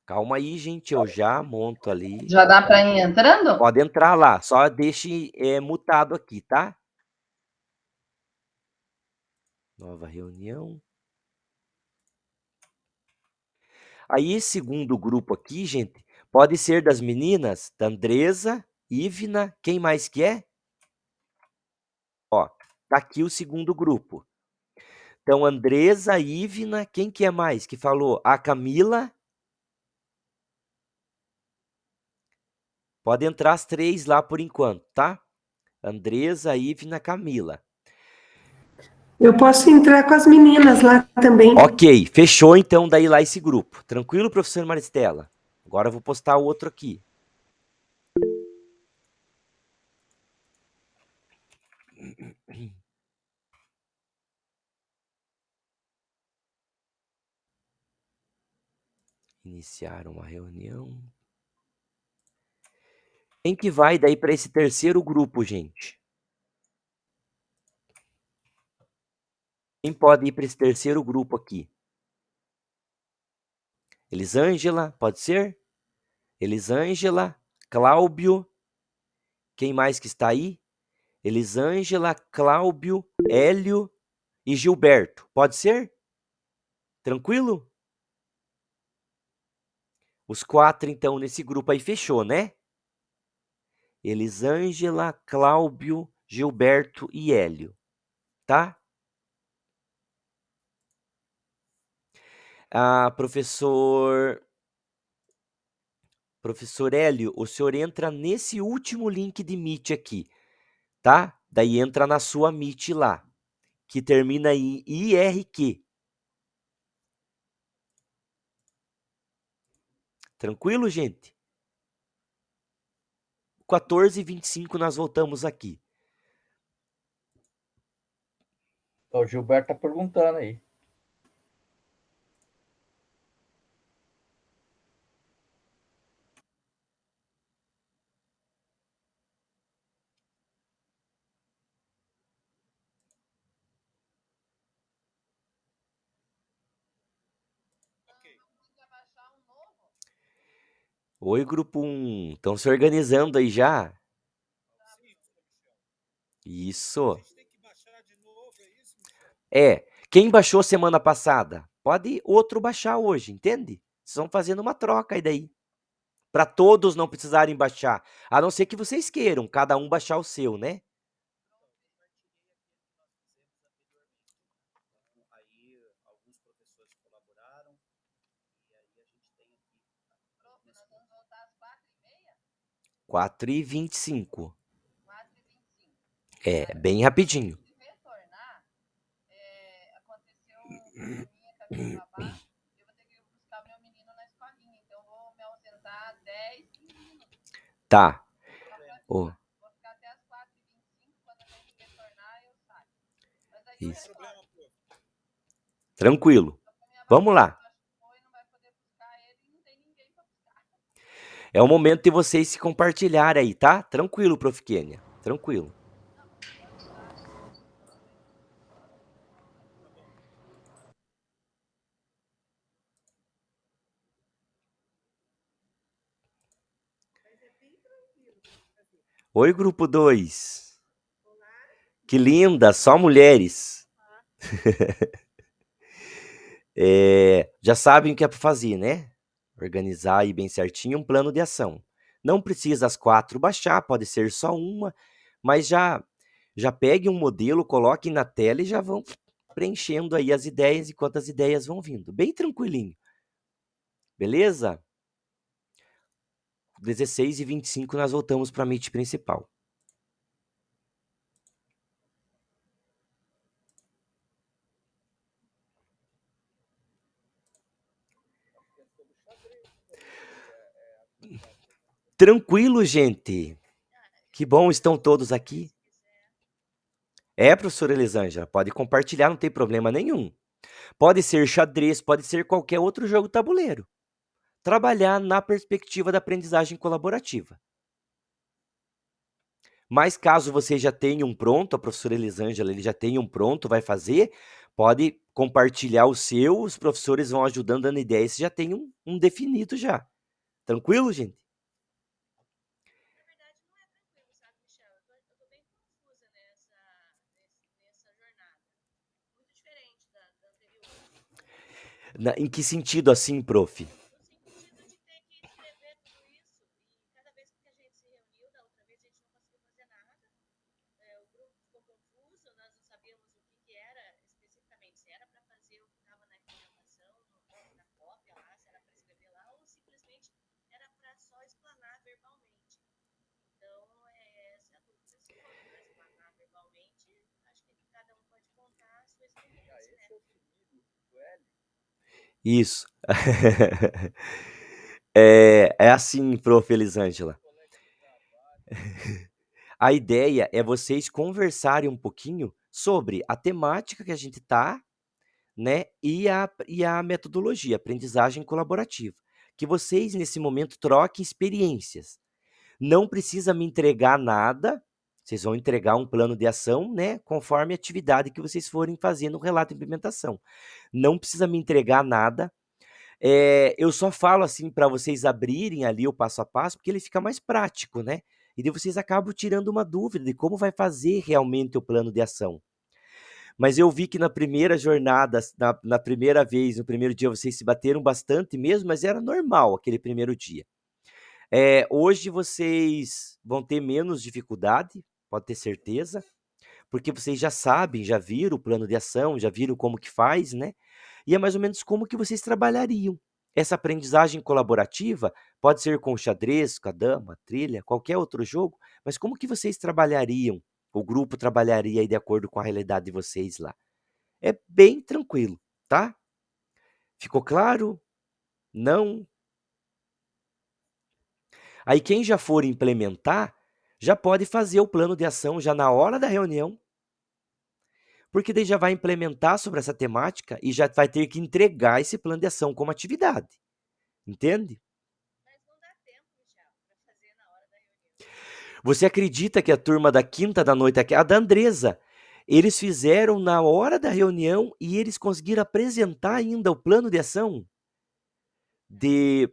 Calma aí, gente, eu já monto ali. Já dá para ir entrando? Pode entrar lá, só deixe mutado aqui, tá? Nova reunião. Aí, esse segundo grupo aqui, gente, pode ser das meninas, da Andresa, Ivna, quem mais que é? Ó, tá aqui o segundo grupo. Então, Andresa, Ivna, quem que é mais que falou? A Camila. Pode entrar as 3 lá por enquanto, tá? Andresa, Ivna, Camila. Eu posso entrar com as meninas lá também. Ok, fechou então daí lá esse grupo. Tranquilo, professor Maristela? Agora eu vou postar o outro aqui. Iniciar uma reunião. Quem que vai daí para esse terceiro grupo, gente? Quem pode ir para esse terceiro grupo aqui? Elisângela, pode ser? Elisângela, Cláudio. Quem mais que está aí? Elisângela, Cláudio, Hélio e Gilberto. Pode ser? Tranquilo? Os 4, então, nesse grupo aí fechou, né? Elisângela, Cláudio, Gilberto e Hélio. Tá? Professor Hélio, o senhor entra nesse último link de Meet aqui, tá? Daí entra na sua Meet lá, que termina em IRQ. Tranquilo, gente? 14h25 nós voltamos aqui. O Gilberto tá perguntando aí. Oi, grupo 1. Estão se organizando aí já? Isso. Quem baixou semana passada? pode outro baixar hoje, entende? Vocês vão fazendo uma troca aí daí. Para todos não precisarem baixar. A não ser que vocês queiram, cada um baixar o seu, né? Aí alguns professores colaboraram, e aí a gente tem aqui. Prof, nós vamos voltar às 4h30? 4h25. 4h25. É, bem rapidinho. Se retornar, aconteceu um probleminha com a minha babá, eu vou ter que buscar meu menino na escolinha, então eu vou me ausentar 10, 15 minutos. Tá. Vou Ô, ficar até as 4h25, quando a gente retornar, eu saio. Mas aí eu isso. retorno. Tranquilo. Só que a minha Vamos babá lá. foi, não vai poder buscar ele e não tem ninguém para buscar. É o momento de vocês se compartilharem aí, tá? Tranquilo, Prof. Kênia. Tranquilo. Oi, grupo 2. Que linda, só mulheres. Já sabem o que é para fazer, né? Organizar aí bem certinho um plano de ação. Não precisa as 4 baixar, pode ser só uma, mas já peguem um modelo, coloquem na tela e já vão preenchendo aí as ideias enquanto as ideias vão vindo. Bem tranquilinho. Beleza? 16h25 nós voltamos para a Meet principal. Tranquilo, gente. Que bom, estão todos aqui. Professora Elisângela, pode compartilhar, não tem problema nenhum. Pode ser xadrez, pode ser qualquer outro jogo tabuleiro. Trabalhar na perspectiva da aprendizagem colaborativa. Mas caso você já tenha um pronto, a professora Elisângela ele já tenha um pronto, vai fazer, pode compartilhar o seu, os professores vão ajudando, dando ideias, você já tem um definido já. Tranquilo, gente? Na verdade, não é tranquilo, sabe, Michel? Eu tô bem confusa nessa jornada. Muito diferente da anterior. Em que sentido assim, prof? No sentido de ter que escrever tudo isso. E cada vez que a gente se reuniu, da outra vez a gente não conseguiu fazer nada. O grupo ficou confuso, nós não sabíamos o que era especificamente. Se era para fazer o que estava na implementação, na cópia lá, se era para escrever lá, ou simplesmente era para só explanar verbalmente. Então, essa é a dúvida. Se for para explanar verbalmente, acho que cada um pode contar a sua experiência, né? Isso. É assim, prof. Elisângela. A ideia é vocês conversarem um pouquinho sobre a temática que a gente tá, né? E a metodologia, aprendizagem colaborativa. Que vocês, nesse momento, troquem experiências. Não precisa me entregar nada, vocês vão entregar um plano de ação, né? Conforme a atividade que vocês forem fazer no relato de implementação. Não precisa me entregar nada. Eu só falo assim para vocês abrirem ali o passo a passo, porque ele fica mais prático, né? E daí vocês acabam tirando uma dúvida de como vai fazer realmente o plano de ação. Mas eu vi que na primeira jornada, na primeira vez, no primeiro dia, vocês se bateram bastante mesmo, mas era normal aquele primeiro dia. Hoje vocês vão ter menos dificuldade, pode ter certeza, porque vocês já sabem, já viram o plano de ação, já viram como que faz, né? E é mais ou menos como que vocês trabalhariam. Essa aprendizagem colaborativa pode ser com o xadrez, com a dama, a trilha, qualquer outro jogo, mas como que vocês trabalhariam? O grupo trabalharia aí de acordo com a realidade de vocês lá. É bem tranquilo, tá? Ficou claro? Não? Aí quem já for implementar, já pode fazer o plano de ação já na hora da reunião, porque daí já vai implementar sobre essa temática e já vai ter que entregar esse plano de ação como atividade. Entende? Mas não dá tempo, Michel, para fazer na hora da reunião. Você acredita que a turma da quinta da noite, a da Andresa, eles fizeram na hora da reunião e eles conseguiram apresentar ainda o plano de ação de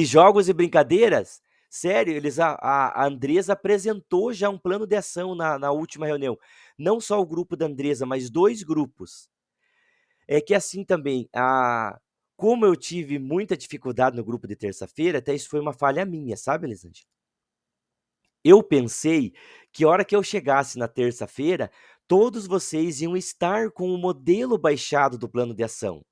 jogos e brincadeiras? Sério, a Andresa apresentou já um plano de ação na última reunião. Não só o grupo da Andresa, mas 2 grupos. é que assim também, como eu tive muita dificuldade no grupo de terça-feira, até isso foi uma falha minha, sabe, Elisângela? Eu pensei que a hora que eu chegasse na terça-feira, todos vocês iam estar com o modelo baixado do plano de ação.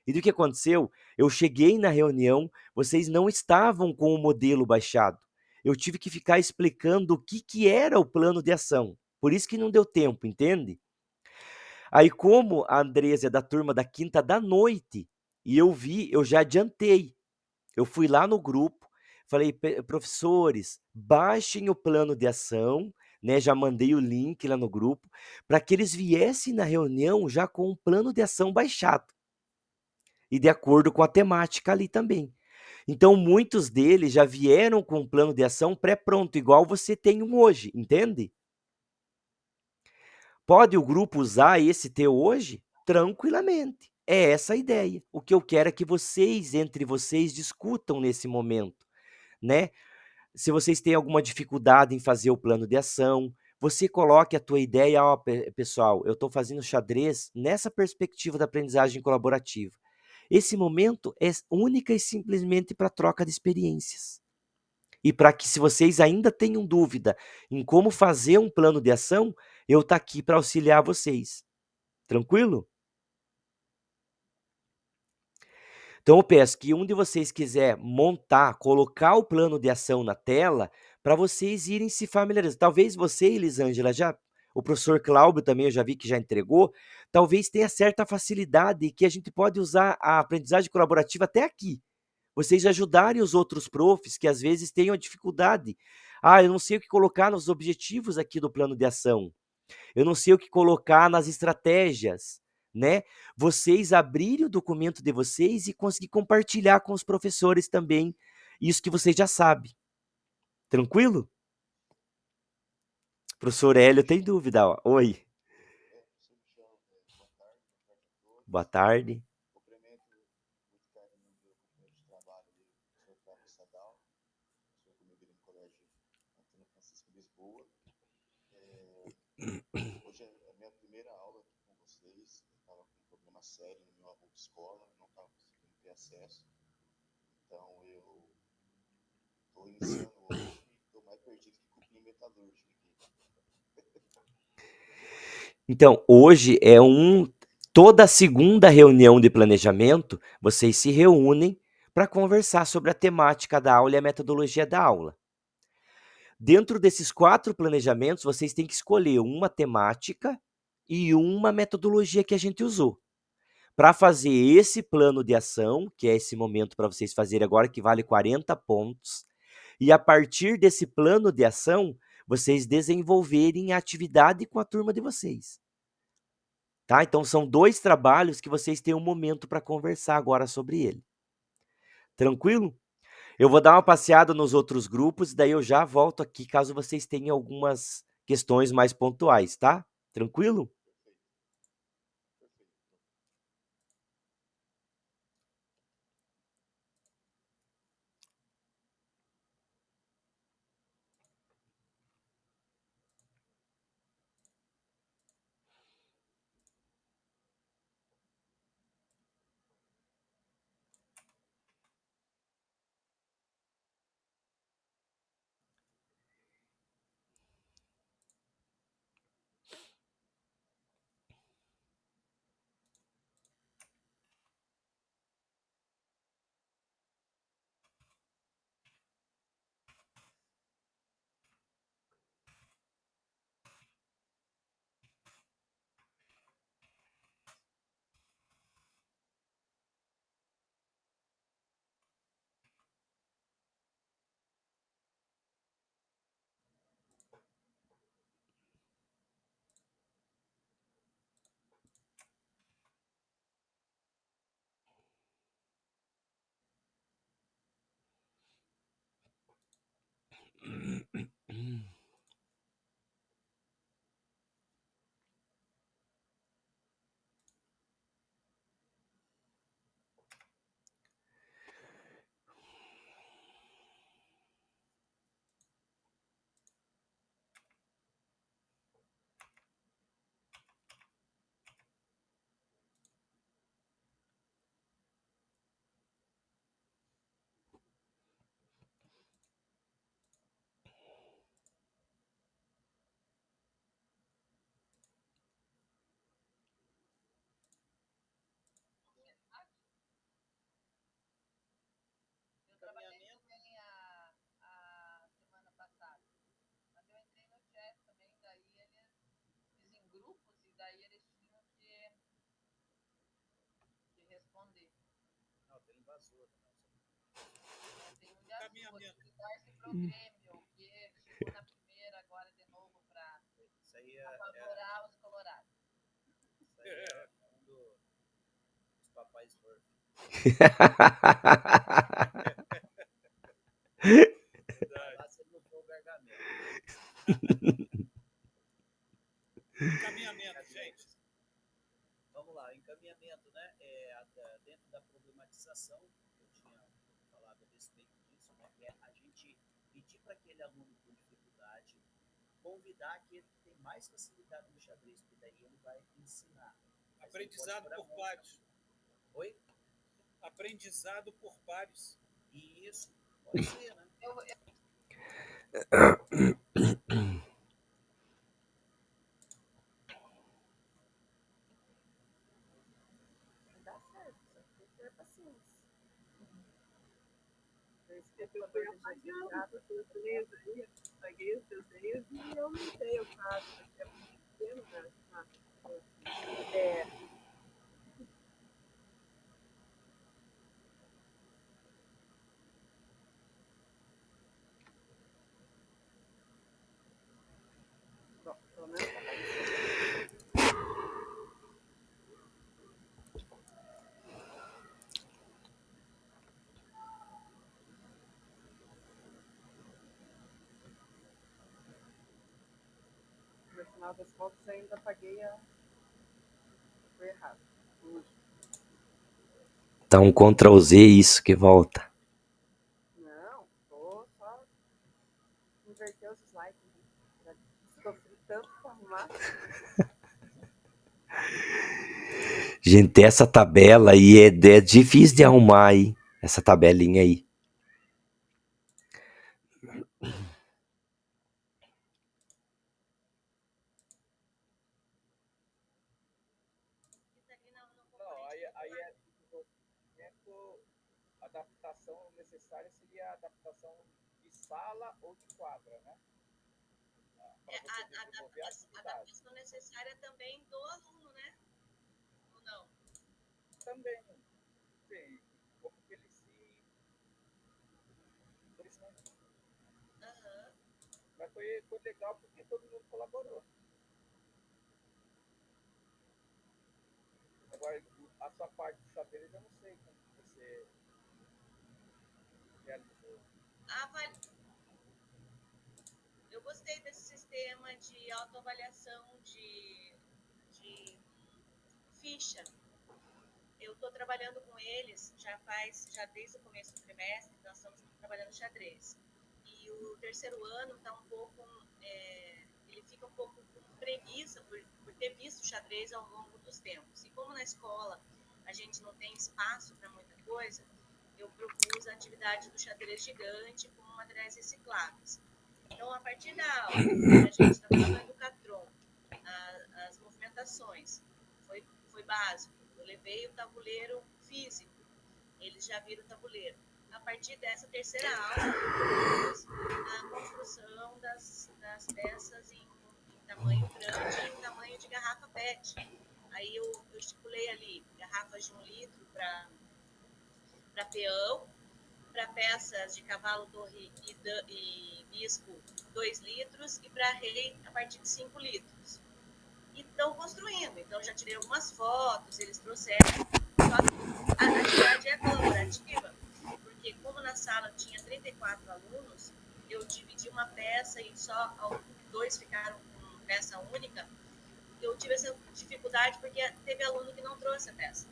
E do que aconteceu? Eu cheguei na reunião, vocês não estavam com o modelo baixado. Eu tive que ficar explicando o que era o plano de ação. Por isso que não deu tempo, entende? Aí, como a Andresa é da turma da quinta da noite, e eu vi, eu já adiantei. Eu fui lá no grupo, falei, professores, baixem o plano de ação, né? Já mandei o link lá no grupo, para que eles viessem na reunião já com o plano de ação baixado. E de acordo com a temática ali também. Então, muitos deles já vieram com um plano de ação pré-pronto, igual você tem um hoje, entende? Pode o grupo usar esse teu hoje? Tranquilamente. É essa a ideia. O que eu quero é que vocês, entre vocês, discutam nesse momento, né? Se vocês têm alguma dificuldade em fazer o plano de ação, você coloque a tua ideia, ó, pessoal, eu estou fazendo xadrez nessa perspectiva da aprendizagem colaborativa. Esse momento é única e simplesmente para troca de experiências. E para que, se vocês ainda tenham dúvida em como fazer um plano de ação, eu estou aqui para auxiliar vocês. Tranquilo? Então eu peço que um de vocês quiser montar, colocar o plano de ação na tela, para vocês irem se familiarizando. Talvez você, Elisângela, o professor Cláudio também eu já vi que já entregou, talvez tenha certa facilidade que a gente pode usar a aprendizagem colaborativa até aqui. Vocês ajudarem os outros profs que às vezes tenham dificuldade. Eu não sei o que colocar nos objetivos aqui do plano de ação. Eu não sei o que colocar nas estratégias, né? Vocês abrirem o documento de vocês e conseguir compartilhar com os professores também isso que vocês já sabem. Tranquilo? Professor Hélio tem dúvida, ó. Oi. Boa tarde. Hoje é a minha primeira aula aqui com vocês. Eu estava com um problema sério no meu avô de escola, não estava conseguindo ter acesso. Então eu estou iniciando hoje e estou mais perdido que cupim metalúrgico aqui. Então, hoje é toda segunda reunião de planejamento, vocês se reúnem para conversar sobre a temática da aula e a metodologia da aula. Dentro desses 4 planejamentos, vocês têm que escolher uma temática e uma metodologia que a gente usou. Para fazer esse plano de ação, que é esse momento para vocês fazerem agora, que vale 40 pontos, e a partir desse plano de ação, vocês desenvolverem a atividade com a turma de vocês. Tá? Então, são 2 trabalhos que vocês têm um momento para conversar agora sobre ele. Tranquilo? Eu vou dar uma passeada nos outros grupos, daí eu já volto aqui caso vocês tenham algumas questões mais pontuais, tá? Tranquilo? Isso aí apavorar os colorados. Isso aí é um dos papais Smurf. Lá você não for o Gargamel. Encaminhamento, gente. Vamos lá, encaminhamento, né? Dentro da problematização, eu tinha falado a respeito disso, né? É a gente pedir para aquele aluno com dificuldade, convidar aquele que tem mais facilidade no xadrez, porque daí ele vai ensinar. Aprendizado por pares. Oi? Aprendizado por pares. Isso, pode ser, né? Dá certo, só tem que ter paciência. Eu fui apagando os desenhos aí, apaguei os desenhos e aumentei o quadro, porque é muito pequeno, né? Bom, pelo menos tá aparecendo. No final das contas, ainda apaguei foi errado. Dá um Ctrl Z isso que volta. Não, vou só inverter os slides. Já sofri tanto pra arrumar. Gente, essa tabela aí é difícil de arrumar aí. Essa tabelinha aí. Não, aí é a adaptação necessária seria a adaptação de sala ou de quadra, né? A adaptação necessária também do aluno, né? Ou não? Também. Sim. Porque ele não... Uhum. Mas foi legal porque todo mundo colaborou. Agora, a sua parte de xadrez, eu não sei como você realizou. Eu gostei desse sistema de autoavaliação de ficha. Eu estou trabalhando com eles já desde o começo do trimestre, nós estamos trabalhando xadrez. E o terceiro ano está um pouco, ele fica um pouco com preguiça por ter visto xadrez ao longo dos tempos. E como na escola a gente não tem espaço para muita coisa, eu propus a atividade do xadrez gigante com materiais recicláveis. Então, a partir da aula, a gente está falando do Educatron, as movimentações, foi básico. Eu levei o tabuleiro físico, eles já viram o tabuleiro. A partir dessa terceira aula, eu propus a construção das peças em tamanho grande e em tamanho de garrafa PET. Aí eu estipulei ali garrafas de 1 litro para peão, para peças de cavalo, torre e bispo 2 litros e para rei a partir de 5 litros. E estão construindo, então já tirei algumas fotos, eles trouxeram. Só que a atividade é colaborativa, porque como na sala tinha 34 alunos, eu dividi uma peça e só 2 ficaram com peça única. Eu tive essa dificuldade porque teve aluno que não trouxe a peça,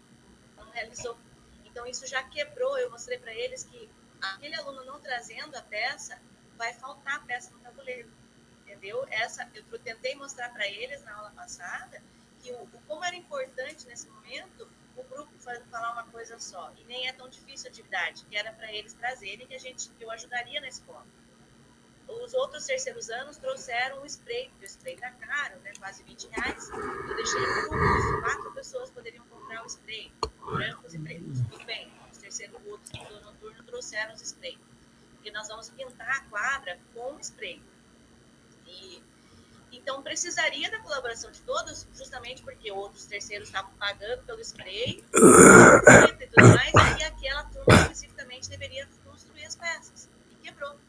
não realizou. Então, isso já quebrou. Eu mostrei para eles que aquele aluno não trazendo a peça, vai faltar a peça no tabuleiro. Entendeu? Eu tentei mostrar para eles na aula passada que como era importante nesse momento o grupo falar uma coisa só. E nem é tão difícil a atividade, que era para eles trazerem, que eu ajudaria na escola. Os outros terceiros anos trouxeram o spray, porque o spray está caro, né? Quase R$20. Eu deixei em grupos, 4 pessoas poderiam comprar o spray, brancos e pretos. Tudo bem, os terceiros outros do noturno trouxeram os spray. Porque nós vamos pintar a quadra com spray. Então, precisaria da colaboração de todos, justamente porque outros terceiros estavam pagando pelo spray, e tudo mais, e aquela turma especificamente deveria construir as peças. E quebrou.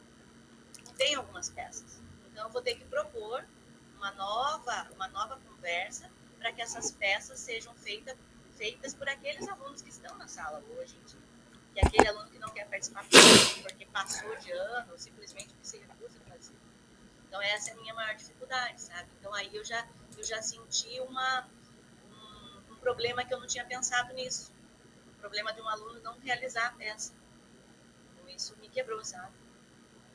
Não tem algumas peças. Então, eu vou ter que propor uma nova conversa para que essas peças sejam feitas por aqueles alunos que estão na sala hoje em dia. Que é aquele aluno que não quer participar porque passou de ano, ou simplesmente porque se recusa a fazer. Então, essa é a minha maior dificuldade, sabe? Então, aí eu já senti um problema que eu não tinha pensado nisso. O problema de um aluno não realizar a peça. Então, isso me quebrou, sabe?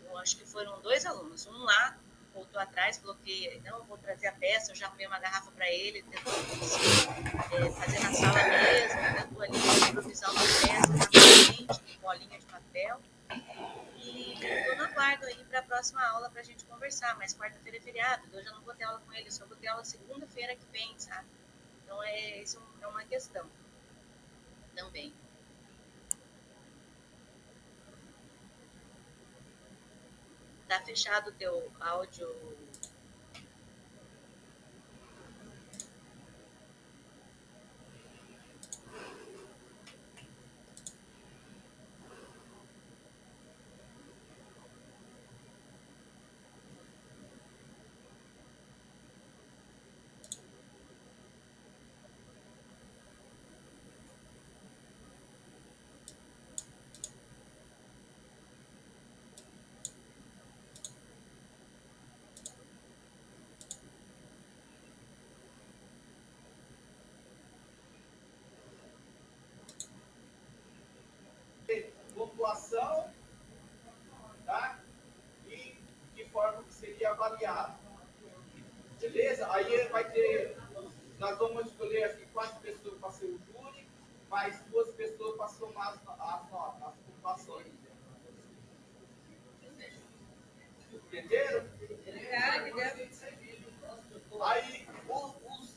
Eu acho que foram 2 alunos. Um lá voltou atrás, falou que não, vou trazer a peça, eu já arrumei uma garrafa para ele, tentou fazer na sala mesmo, tentou ali improvisar uma peça rapidamente, com bolinha de papel. E estou no aguardo aí para a próxima aula para a gente conversar, mas quarta-feira é feriado, eu já não vou ter aula com ele, só vou ter aula segunda-feira que vem, sabe? Então, isso é uma questão também. Tá fechado o teu áudio? Pontuação, tá? E de forma que seria avaliado. Beleza? Aí vai ter, nós vamos escolher aqui 4 pessoas para ser o júri, mais 2 pessoas para somar as notas, as pontuações. Entenderam? Aí os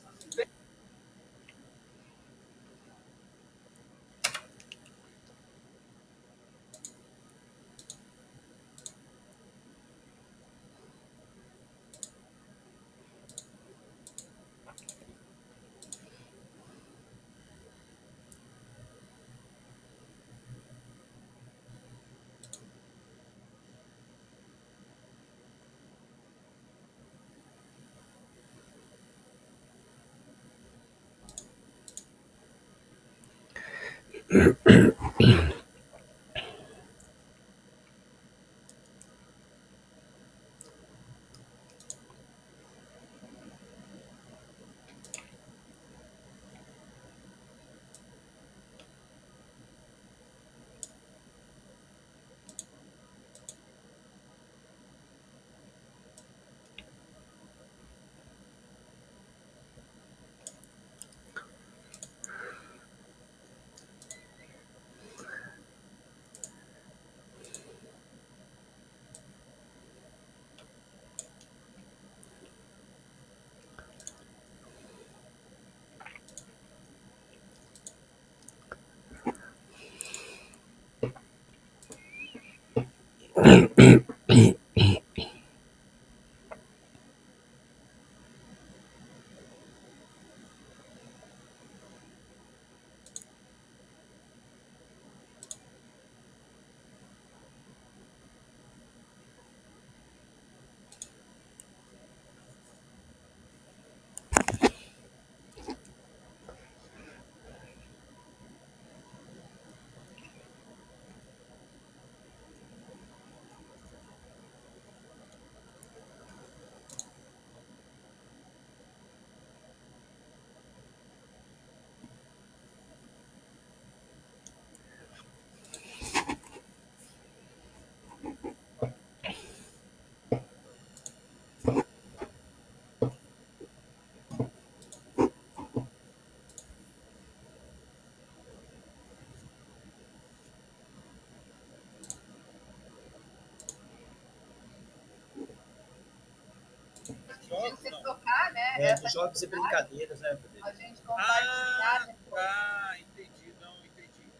Tinha que tocar, né? Dos jogos e brincadeiras, né? A gente compartilhar depois. Entendi. Entendi.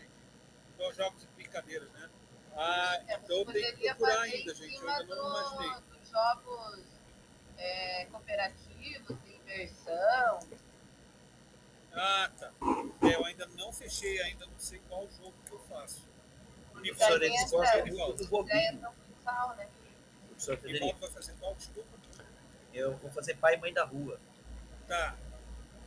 Então, jogos e brincadeiras, né? Então eu tenho que Poderia procurar fazer ainda, em gente. Eu cima ainda não imaginei. dos jogos cooperativos, de inversão. Tá. Eu ainda não fechei, ainda não sei qual jogo que eu faço. Professor, eles gostam essa muito do bobinho. ideia tão futsal, né? Professor E Federico, Paulo vai fazer qual? Desculpa. eu vou fazer pai e mãe da rua. Tá.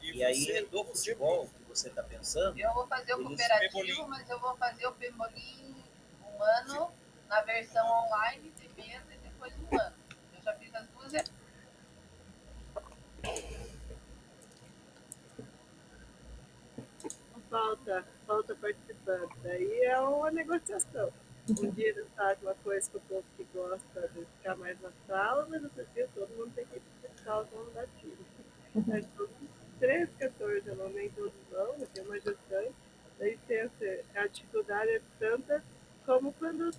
E aí, do futebol que você está pensando... Eu vou fazer o eles- cooperativo, Pebolim. mas eu vou fazer o Pebolim um ano na versão online primeiro e depois um ano. Eu já fiz as duas etapas. Falta participante. Daí é uma negociação. Um dia eles fazem uma coisa que o povo que gosta de ficar mais na sala, mas outro dia todo mundo tem que ir para a sala para não dar tiro. Aí todos 13, 14 alunos, nem todos vão, tem uma gestante. Daí a dificuldade é tanta como quando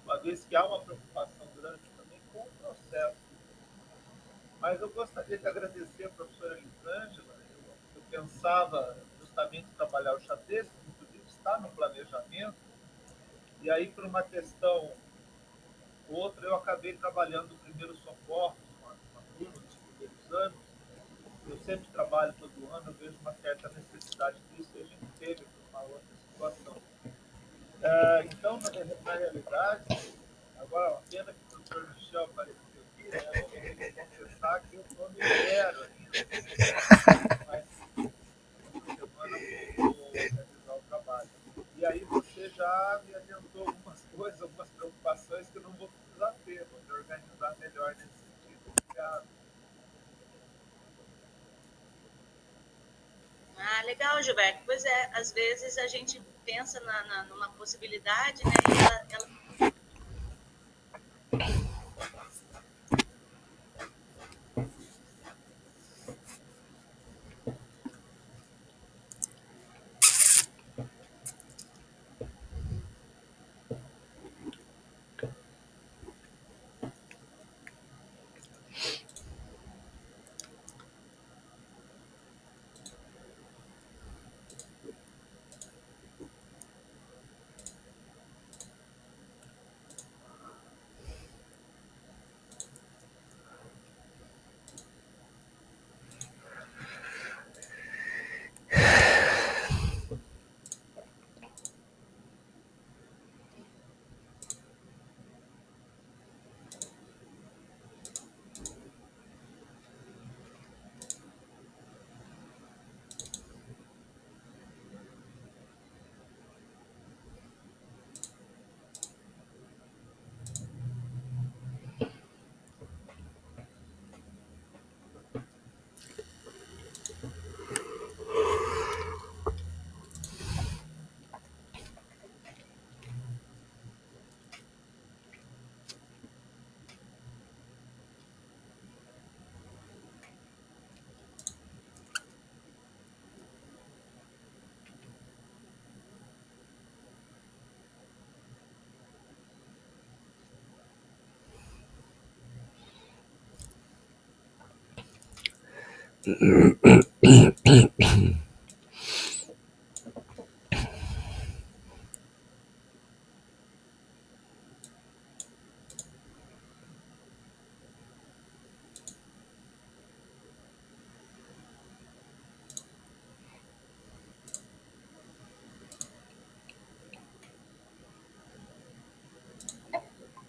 Uma vez que há uma preocupação grande também com o processo. Mas eu gostaria de agradecer a professora Elisângela. Eu pensava justamente em trabalhar o xadrez, que inclusive está no planejamento, e aí por uma questão outra eu acabei trabalhando primeiro socorro, uma turma dos primeiros anos. Eu sempre trabalho todo ano, eu vejo uma certa necessidade disso, e a gente teve uma outra situação. Então, na realidade, agora uma pena que o professor Michel apareceu aqui, né? Eu tenho que confessar que eu estou no zero ainda, mas essa semana eu vou realizar o trabalho. E aí você já me adiantou algumas coisas, algumas preocupações que eu não vou precisar ter, vou me organizar melhor nesse sentido. Obrigado. Ah, legal, Gilberto. Pois é, às vezes a gente pensa numa possibilidade, né? E ela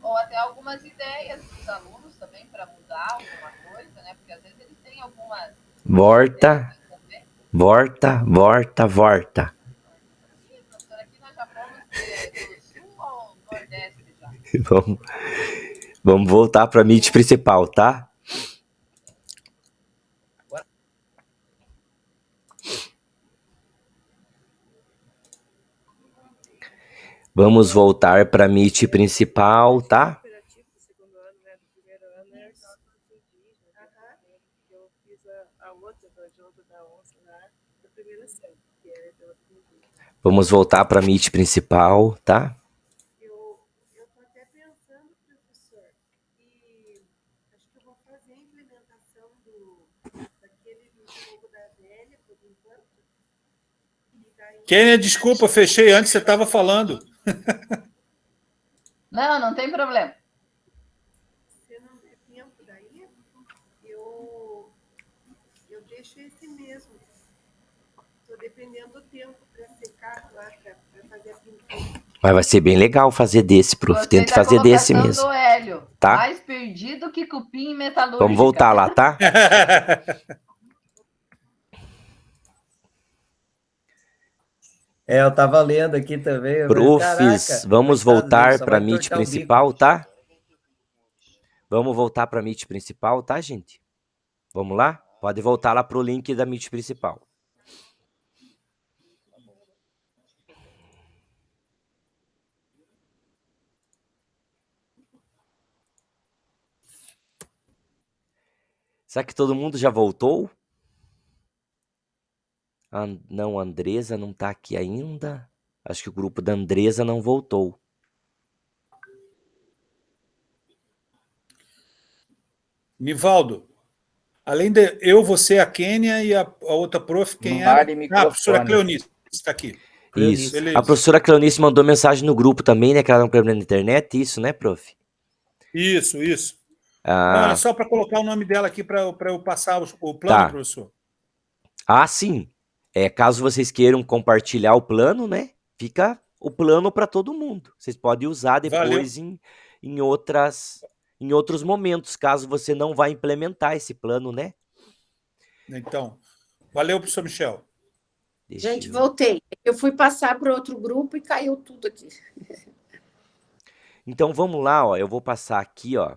Ou até algumas ideias dos alunos também para mudar alguma coisa, né? Porque às vezes eles têm algumas Volta, ideias também. volta, volta, volta. Ih, professor, aqui nós já fomos do sul ao nordeste já. Vamos voltar para a Meet principal, tá? Vamos voltar para a Meet principal, tá? cooperativo do segundo ano, né? Do primeiro ano é jogos indígenas. Eu fiz a outra do jogo da onça lá, da primeira série, que é jogos indígenas. Vamos voltar para a Meet principal, tá? Eu tô até pensando, professor, e acho que eu vou fazer a implementação daquele do jogo da velha, por enquanto. E daí, Kênia, desculpa, fechei antes, você estava falando. Não tem problema. se não der tempo daí, eu deixo esse mesmo. Estou dependendo do tempo para secar lá, para fazer a pintura. Mas vai ser bem legal fazer desse, prof. Gostei Tente da fazer desse colocação mesmo. do Hélio. Tá? Mais perdido que cupim em metalúrgica. Vamos voltar lá, tá? Eu tava lendo aqui também. Eu falei, Profs, caraca, vamos coitado dele, voltar só para a vai Meet tortar o bico. principal, tá? Vamos voltar para a Meet principal, tá, gente? Vamos lá? Pode voltar lá pro link da Meet principal. Será que todo mundo já voltou? Não, a Andresa não tá aqui ainda. Acho que o grupo da Andresa não voltou. Nivaldo, além de eu, você, a Kênia e a outra prof, quem era? Mari Ah, a professora microfone. Cleonice está aqui. Isso. Beleza. A professora Cleonice mandou mensagem no grupo também, né? Que ela não problema na internet, isso, né, prof? Isso. Não, Ah, era só para colocar o nome dela aqui para eu passar o plano, tá. professor. Sim. Caso vocês queiram compartilhar o plano, né? Fica o plano para todo mundo. Vocês podem usar depois em outros momentos, caso você não vá implementar esse plano, né? Então, valeu, professor Michel. Gente, voltei. Eu fui passar para outro grupo e caiu tudo aqui. Então vamos lá, ó. Eu vou passar aqui, ó.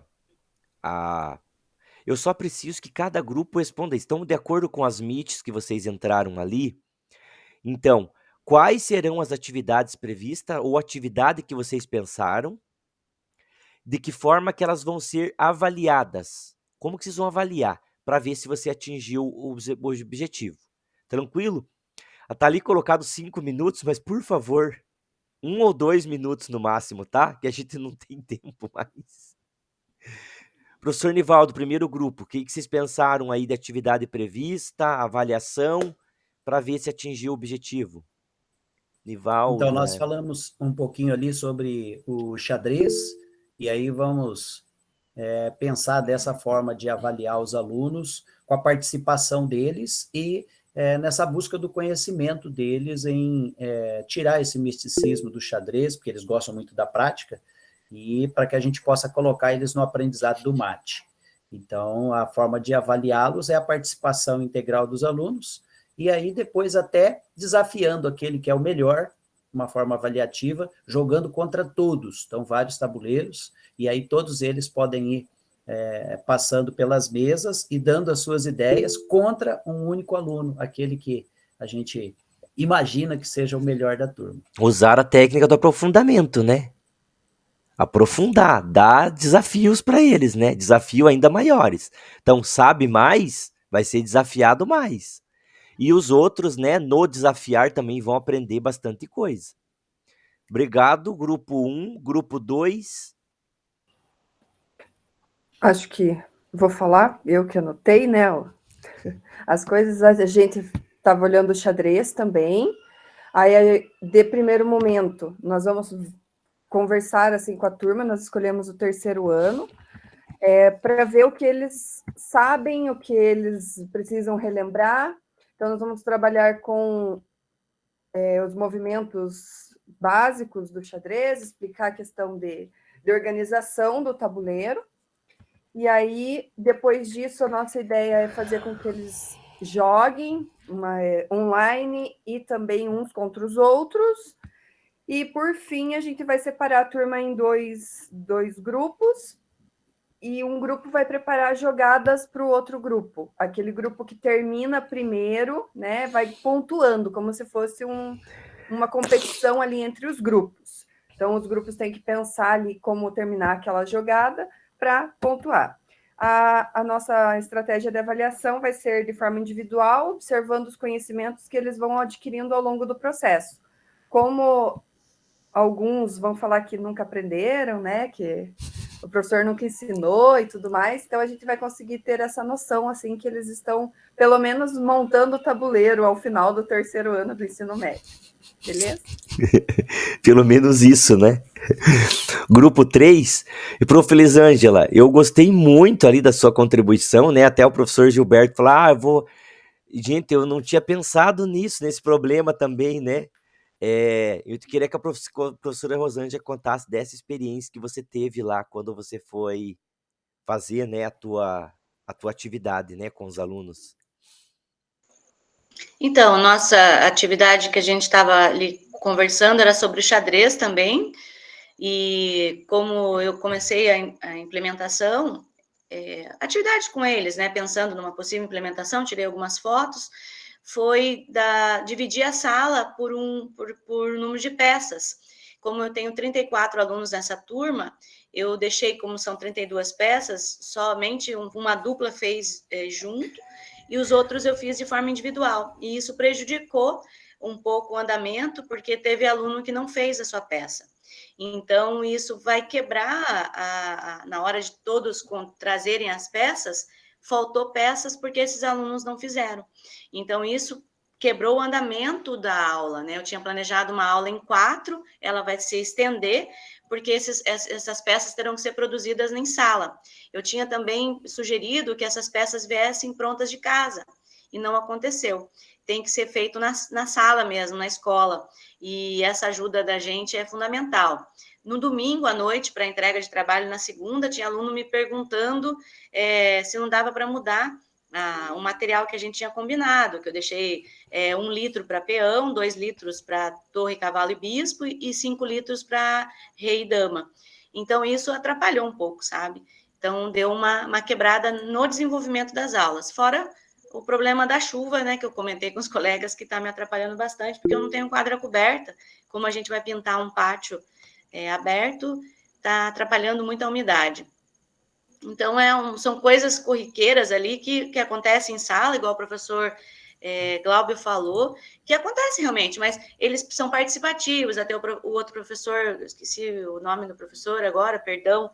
Eu só preciso que cada grupo responda. Estão de acordo com as meets que vocês entraram ali? Então, quais serão as atividades previstas ou atividade que vocês pensaram? De que forma que elas vão ser avaliadas? Como que vocês vão avaliar para ver se você atingiu o objetivo? Tranquilo? Tá ali colocado 5 minutos, mas por favor, 1 ou 2 minutos no máximo, tá? Que a gente não tem tempo mais. Professor Nivaldo, primeiro grupo, o que vocês pensaram aí de atividade prevista, avaliação, para ver se atingiu o objetivo? Nivaldo. Então, nós falamos um pouquinho ali sobre o xadrez, e aí vamos pensar dessa forma de avaliar os alunos, com a participação deles e nessa busca do conhecimento deles em tirar esse misticismo do xadrez, porque eles gostam muito da prática, e para que a gente possa colocar eles no aprendizado do mate. Então, a forma de avaliá-los é a participação integral dos alunos, e aí depois até desafiando aquele que é o melhor, uma forma avaliativa, jogando contra todos. Então, vários tabuleiros, e aí todos eles podem ir passando pelas mesas e dando as suas ideias contra um único aluno, aquele que a gente imagina que seja o melhor da turma. Usar a técnica do aprofundamento, né? Aprofundar, dar desafios para eles, né? Desafio ainda maiores. Então, sabe mais, vai ser desafiado mais. E os outros, né, no desafiar também vão aprender bastante coisa. Obrigado, grupo 1, grupo 2. Acho que vou falar, eu que anotei, né? As coisas, a gente estava olhando o xadrez também. Aí, de primeiro momento, nós vamos conversar assim com a turma, nós escolhemos o terceiro ano, para ver o que eles sabem, o que eles precisam relembrar. Então, nós vamos trabalhar com os movimentos básicos do xadrez, explicar a questão de organização do tabuleiro. E aí, depois disso, a nossa ideia é fazer com que eles joguem online e também uns contra os outros. E, por fim, a gente vai separar a turma em dois grupos, e um grupo vai preparar jogadas para o outro grupo. Aquele grupo que termina primeiro, né, vai pontuando, como se fosse uma competição ali entre os grupos. Então, os grupos têm que pensar ali como terminar aquela jogada para pontuar. A nossa estratégia de avaliação vai ser de forma individual, observando os conhecimentos que eles vão adquirindo ao longo do processo. Como alguns vão falar que nunca aprenderam, né, que o professor nunca ensinou e tudo mais, então a gente vai conseguir ter essa noção, assim, que eles estão, pelo menos, montando o tabuleiro ao final do terceiro ano do ensino médio. Beleza? Pelo menos isso, né? Grupo 3, e prof. Elisângela, eu gostei muito ali da sua contribuição, né? Até o professor Gilberto falou, eu vou Gente, eu não tinha pensado nisso, nesse problema também, né? Eu queria que a professora Rosângela contasse dessa experiência que você teve lá quando você foi fazer, né, a tua atividade, né, com os alunos. Então, nossa atividade que a gente estava ali conversando era sobre xadrez também, e como eu comecei a implementação, atividade com eles, né, pensando numa possível implementação, tirei algumas fotos, foi dividir a sala por número de peças. Como eu tenho 34 alunos nessa turma, eu deixei, como são 32 peças, somente uma dupla fez junto, e os outros eu fiz de forma individual. E isso prejudicou um pouco o andamento, porque teve aluno que não fez a sua peça. Então, isso vai quebrar, na hora de todos trazerem as peças, faltou peças porque esses alunos não fizeram. Então, isso quebrou o andamento da aula, né? Eu tinha planejado uma aula em 4, ela vai se estender, porque essas peças terão que ser produzidas em sala. Eu tinha também sugerido que essas peças viessem prontas de casa, e não aconteceu. Tem que ser feito na sala mesmo, na escola, e essa ajuda da gente é fundamental. No domingo à noite, para entrega de trabalho, na segunda, tinha aluno me perguntando se não dava para mudar o material que a gente tinha combinado, que eu deixei 1 litro para peão, 2 litros para torre, cavalo e bispo, e 5 litros para rei e dama. Então, isso atrapalhou um pouco, sabe? Então, deu uma quebrada no desenvolvimento das aulas. Fora o problema da chuva, né, que eu comentei com os colegas, que está me atrapalhando bastante, porque eu não tenho quadra coberta. Como a gente vai pintar um pátio aberto, está atrapalhando muito a umidade. Então, são coisas corriqueiras ali que acontecem em sala, igual o professor Glauber falou, que acontece realmente, mas eles são participativos. Até o outro professor, esqueci o nome do professor agora, perdão,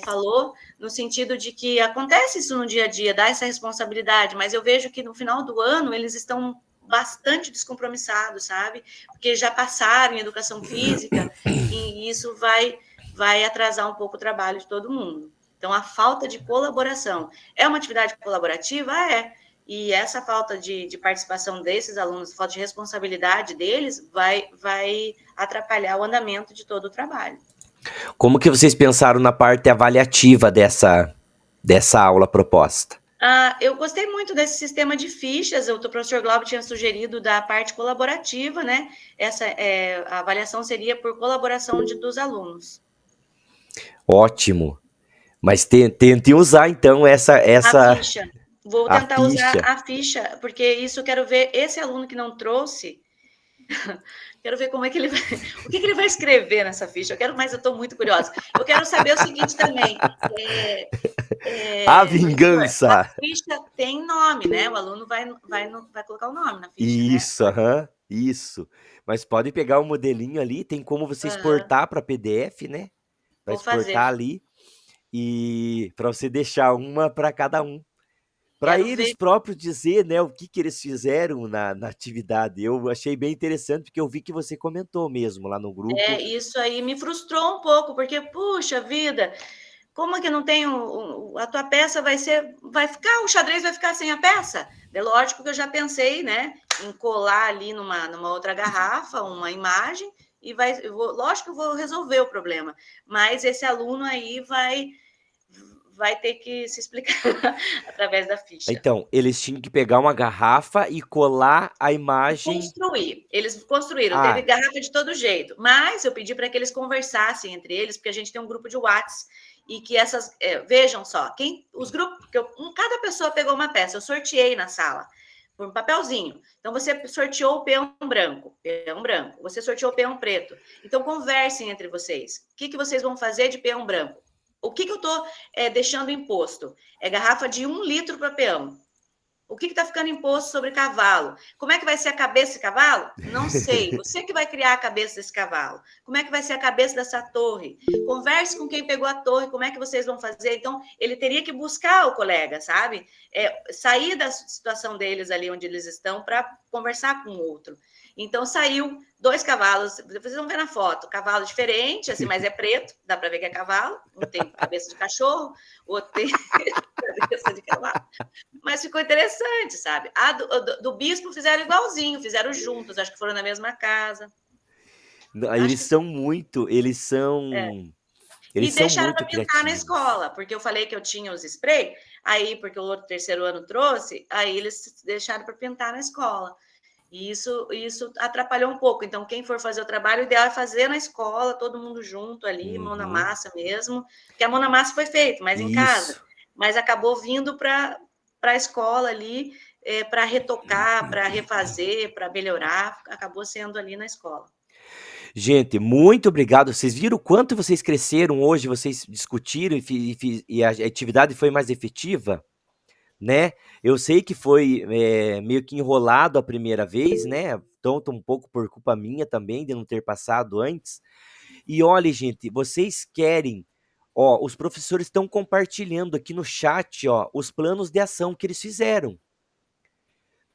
falou no sentido de que acontece isso no dia a dia, dá essa responsabilidade, mas eu vejo que no final do ano eles estão bastante descompromissados, sabe? Porque já passaram em educação física e isso vai atrasar um pouco o trabalho de todo mundo. Então, a falta de colaboração. É uma atividade colaborativa? E essa falta de participação desses alunos, falta de responsabilidade deles, vai atrapalhar o andamento de todo o trabalho. Como que vocês pensaram na parte avaliativa dessa aula proposta? Eu gostei muito desse sistema de fichas. O professor Glauber tinha sugerido da parte colaborativa, né? A avaliação seria por colaboração dos alunos. Ótimo. Mas tente usar, então, A ficha. Vou tentar usar ficha. a ficha, porque isso eu quero ver. Esse aluno que não trouxe, quero ver como é que ele vai. O que ele vai escrever nessa ficha? Mas eu estou muito curiosa. Eu quero saber o seguinte também. A vingança. A ficha tem nome, né? O aluno vai colocar o nome na ficha. Isso, né? Isso. Mas pode pegar o modelinho ali, tem como você exportar para PDF, né? Vai exportar ali. E para você deixar uma para cada um. Para eles próprios dizer, né, o que eles fizeram na atividade. Eu achei bem interessante, porque eu vi que você comentou mesmo lá no grupo. Isso aí me frustrou um pouco, porque, puxa vida, como é que não tem a tua peça vai ficar, o xadrez vai ficar sem a peça? É lógico que eu já pensei, né, em colar ali numa outra garrafa, uma imagem, e lógico que eu vou resolver o problema, mas esse aluno aí vai ter que se explicar através da ficha. Então, eles tinham que pegar uma garrafa e colar a imagem... Eles construíram, teve garrafa de todo jeito, mas eu pedi para que eles conversassem entre eles, porque a gente tem um grupo de WhatsApp, e que vejam só, os grupos, cada pessoa pegou uma peça, eu sorteei na sala, por um papelzinho. Então, você sorteou o peão branco, você sorteou o peão preto. Então, conversem entre vocês. O que vocês vão fazer de peão branco? O que eu estou deixando imposto? É garrafa de 1 litro para peão. O que está ficando imposto sobre cavalo? Como é que vai ser a cabeça desse cavalo? Não sei. Você que vai criar a cabeça desse cavalo. Como é que vai ser a cabeça dessa torre? Converse com quem pegou a torre, como é que vocês vão fazer? Então, ele teria que buscar o colega, sabe? Sair da situação deles ali onde eles estão para conversar com o outro. Então, saiu 2 cavalos, vocês vão ver na foto, cavalo diferente, assim, mas é preto, dá para ver que é cavalo, um tem cabeça de cachorro, o outro tem cabeça de cavalo, mas ficou interessante, sabe? A do bispo fizeram igualzinho, fizeram juntos, acho que foram na mesma casa. Eles são muito, eles são E deixaram muito para pintar na criativos. escola, porque eu falei que eu tinha os spray, aí, porque o outro terceiro ano trouxe, aí eles deixaram para pintar na escola. E isso atrapalhou um pouco. Então, quem for fazer o trabalho, o ideal é fazer na escola, todo mundo junto ali, mão na massa mesmo. Porque a mão na massa foi feita, mas em casa. Mas acabou vindo para a escola ali, para retocar, para refazer, para melhorar. Acabou sendo ali na escola. Gente, muito obrigado. Vocês viram o quanto vocês cresceram hoje, vocês discutiram e a atividade foi mais efetiva, né? Eu sei que foi meio que enrolado a primeira vez, né? Tanto um pouco por culpa minha também, de não ter passado antes. E olha, gente, vocês querem... Ó, os professores estão compartilhando aqui no chat, ó, os planos de ação que eles fizeram.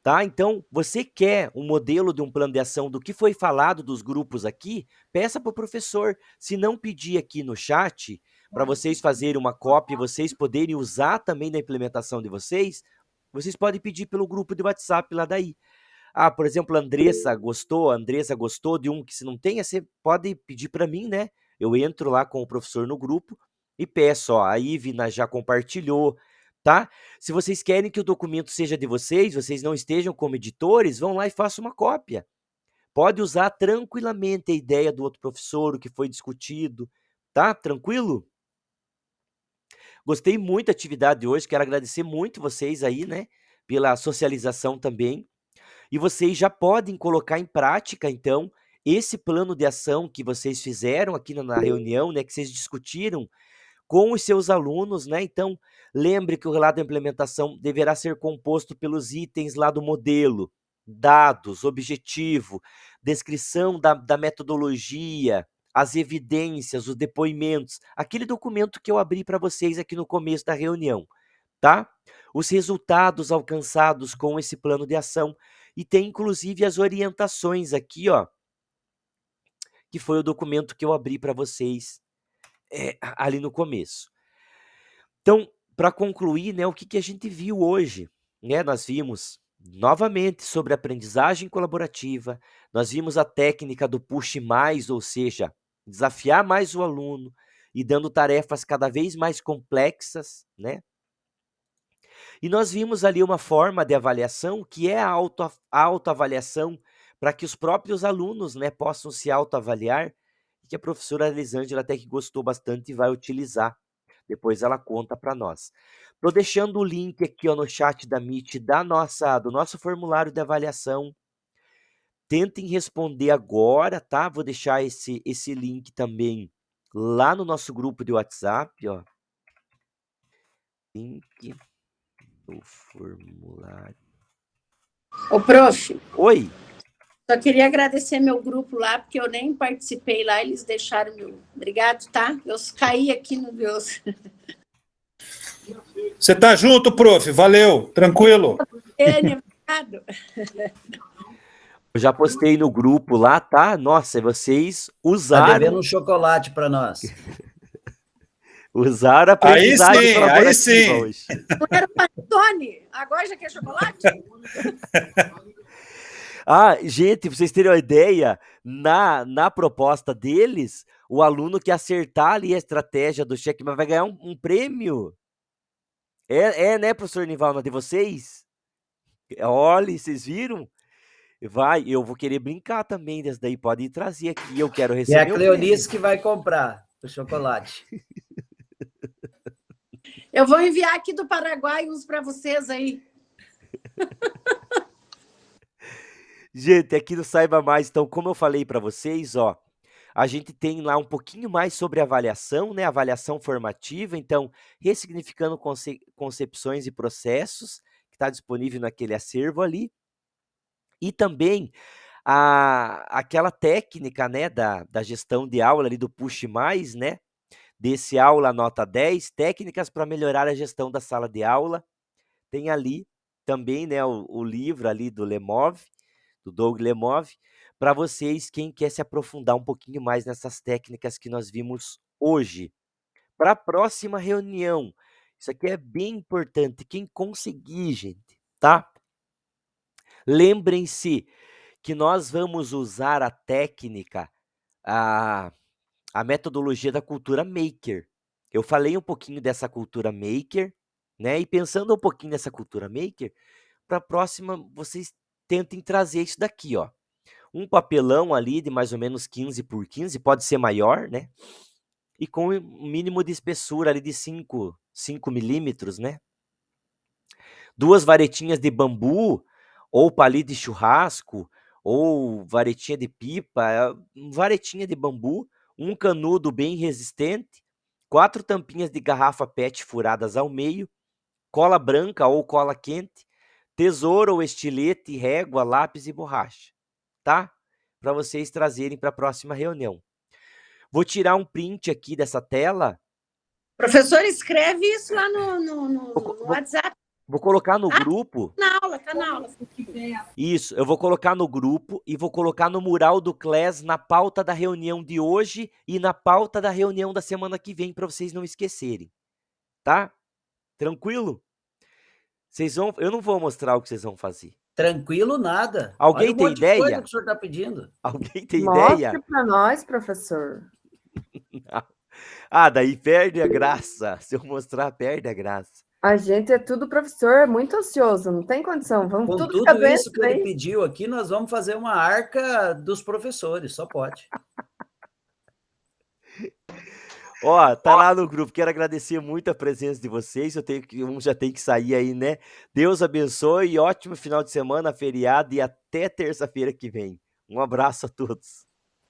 Tá? Então, você quer um modelo de um plano de ação do que foi falado dos grupos aqui? Peça para o professor. Se não pedir aqui no chat, para vocês fazerem uma cópia e vocês poderem usar também na implementação de vocês, vocês podem pedir pelo grupo de WhatsApp lá daí. Ah, por exemplo, a Andressa gostou de um que se não tem, você pode pedir para mim, né? Eu entro lá com o professor no grupo e peço, ó, a Ivna já compartilhou, tá? Se vocês querem que o documento seja de vocês não estejam como editores, vão lá e façam uma cópia. Pode usar tranquilamente a ideia do outro professor, o que foi discutido, tá? Tranquilo? Gostei muito da atividade de hoje, quero agradecer muito vocês aí, né? Pela socialização também. E vocês já podem colocar em prática, então, esse plano de ação que vocês fizeram aqui na reunião, né? Que vocês discutiram com os seus alunos, né? Então, lembre que o relato da implementação deverá ser composto pelos itens lá do modelo, dados, objetivo, descrição da metodologia, as evidências, os depoimentos, aquele documento que eu abri para vocês aqui no começo da reunião, tá? Os resultados alcançados com esse plano de ação e tem inclusive as orientações aqui, ó, que foi o documento que eu abri para vocês ali no começo. Então, para concluir, né, o que a gente viu hoje? Né? Nós vimos novamente sobre aprendizagem colaborativa, nós vimos a técnica do push mais, ou seja, desafiar mais o aluno e dando tarefas cada vez mais complexas, né? E nós vimos ali uma forma de avaliação que é a autoavaliação para que os próprios alunos, né, possam se autoavaliar, que a professora Elisângela até que gostou bastante e vai utilizar. Depois ela conta para nós. Estou deixando o link aqui, ó, no chat da Meet do nosso formulário de avaliação. Tentem responder agora, tá? Vou deixar esse link também lá no nosso grupo de WhatsApp, ó. Link do formulário. Ô, prof. Oi. Só queria agradecer meu grupo lá, porque eu nem participei lá, eles deixaram meu... Obrigado, tá? Eu caí aqui no Deus. Você tá junto, prof? Valeu, tranquilo. Obrigado. Eu já postei no grupo lá, tá? Nossa, vocês usaram... Tá devendo um chocolate para nós. Usaram a aprendizagem aí sim. hoje. Não era o panetone, agora já quer chocolate? Ah, gente, pra vocês terem uma ideia, na proposta deles, o aluno que acertar ali a estratégia do cheque vai ganhar um prêmio. Né, professor Nivaldo, de vocês? Olha, vocês viram? Eu vou querer brincar também desse daí, pode trazer aqui, eu quero receber. É a Cleonice que vai comprar o chocolate. Eu vou enviar aqui do Paraguai uns para vocês aí. Gente, aqui no Saiba Mais, então, como eu falei para vocês, ó, a gente tem lá um pouquinho mais sobre avaliação, né? Avaliação formativa, então, ressignificando concepções e processos, que está disponível naquele acervo ali. E também aquela técnica, né, da gestão de aula ali do Push Mais, né? Desse aula nota 10, técnicas para melhorar a gestão da sala de aula. Tem ali também, né, o livro ali do Lemov, do Doug Lemov, para vocês, quem quer se aprofundar um pouquinho mais nessas técnicas que nós vimos hoje. Para a próxima reunião, Isso aqui é bem importante. Quem conseguir, gente, tá? Lembrem-se que nós vamos usar a técnica, a metodologia da cultura maker. Eu falei um pouquinho dessa cultura maker, né? E pensando um pouquinho nessa cultura maker, para a próxima vocês tentem trazer isso daqui, ó. Um papelão ali de mais ou menos 15 por 15, pode ser maior, né? E com um mínimo de espessura ali de 5 milímetros, né? 2 varetinhas de bambu, ou palito de churrasco, ou varetinha de pipa, varetinha de bambu, um canudo bem resistente, 4 tampinhas de garrafa PET furadas ao meio, cola branca ou cola quente, tesoura ou estilete, régua, lápis e borracha, tá? Para vocês trazerem para a próxima reunião. Vou tirar um print aqui dessa tela. Professor, escreve isso lá no WhatsApp. Vou colocar no grupo. Tá na aula. Isso, eu vou colocar no grupo e vou colocar no mural do CLES na pauta da reunião de hoje e na pauta da reunião da semana que vem, para vocês não esquecerem. Tá? Tranquilo? Eu não vou mostrar o que vocês vão fazer. Tranquilo nada. Alguém Olha um tem monte de ideia? coisa que o senhor está pedindo. Alguém tem Mostre ideia? para nós, professor. Ah, daí perde a graça. Se eu mostrar, perde a graça. A gente é tudo professor, muito ansioso, não tem condição. Vamos Com tudo tudo ficar doente, isso que ele pediu aqui, nós vamos fazer uma arca dos professores, só pode. Ó, tá lá no grupo. Quero agradecer muito a presença de vocês. Já tem que sair aí, né? Deus abençoe, ótimo final de semana, feriado e até terça-feira que vem. Um abraço a todos.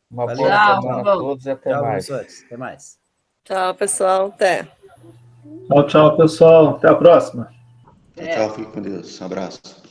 Uma Valeu, boa tchau, semana a tchau. todos e até Tchau, mais. professores. Até mais. Tchau, pessoal. Até. Tchau, pessoal. Até a próxima. Tchau, fique com Deus. Um abraço.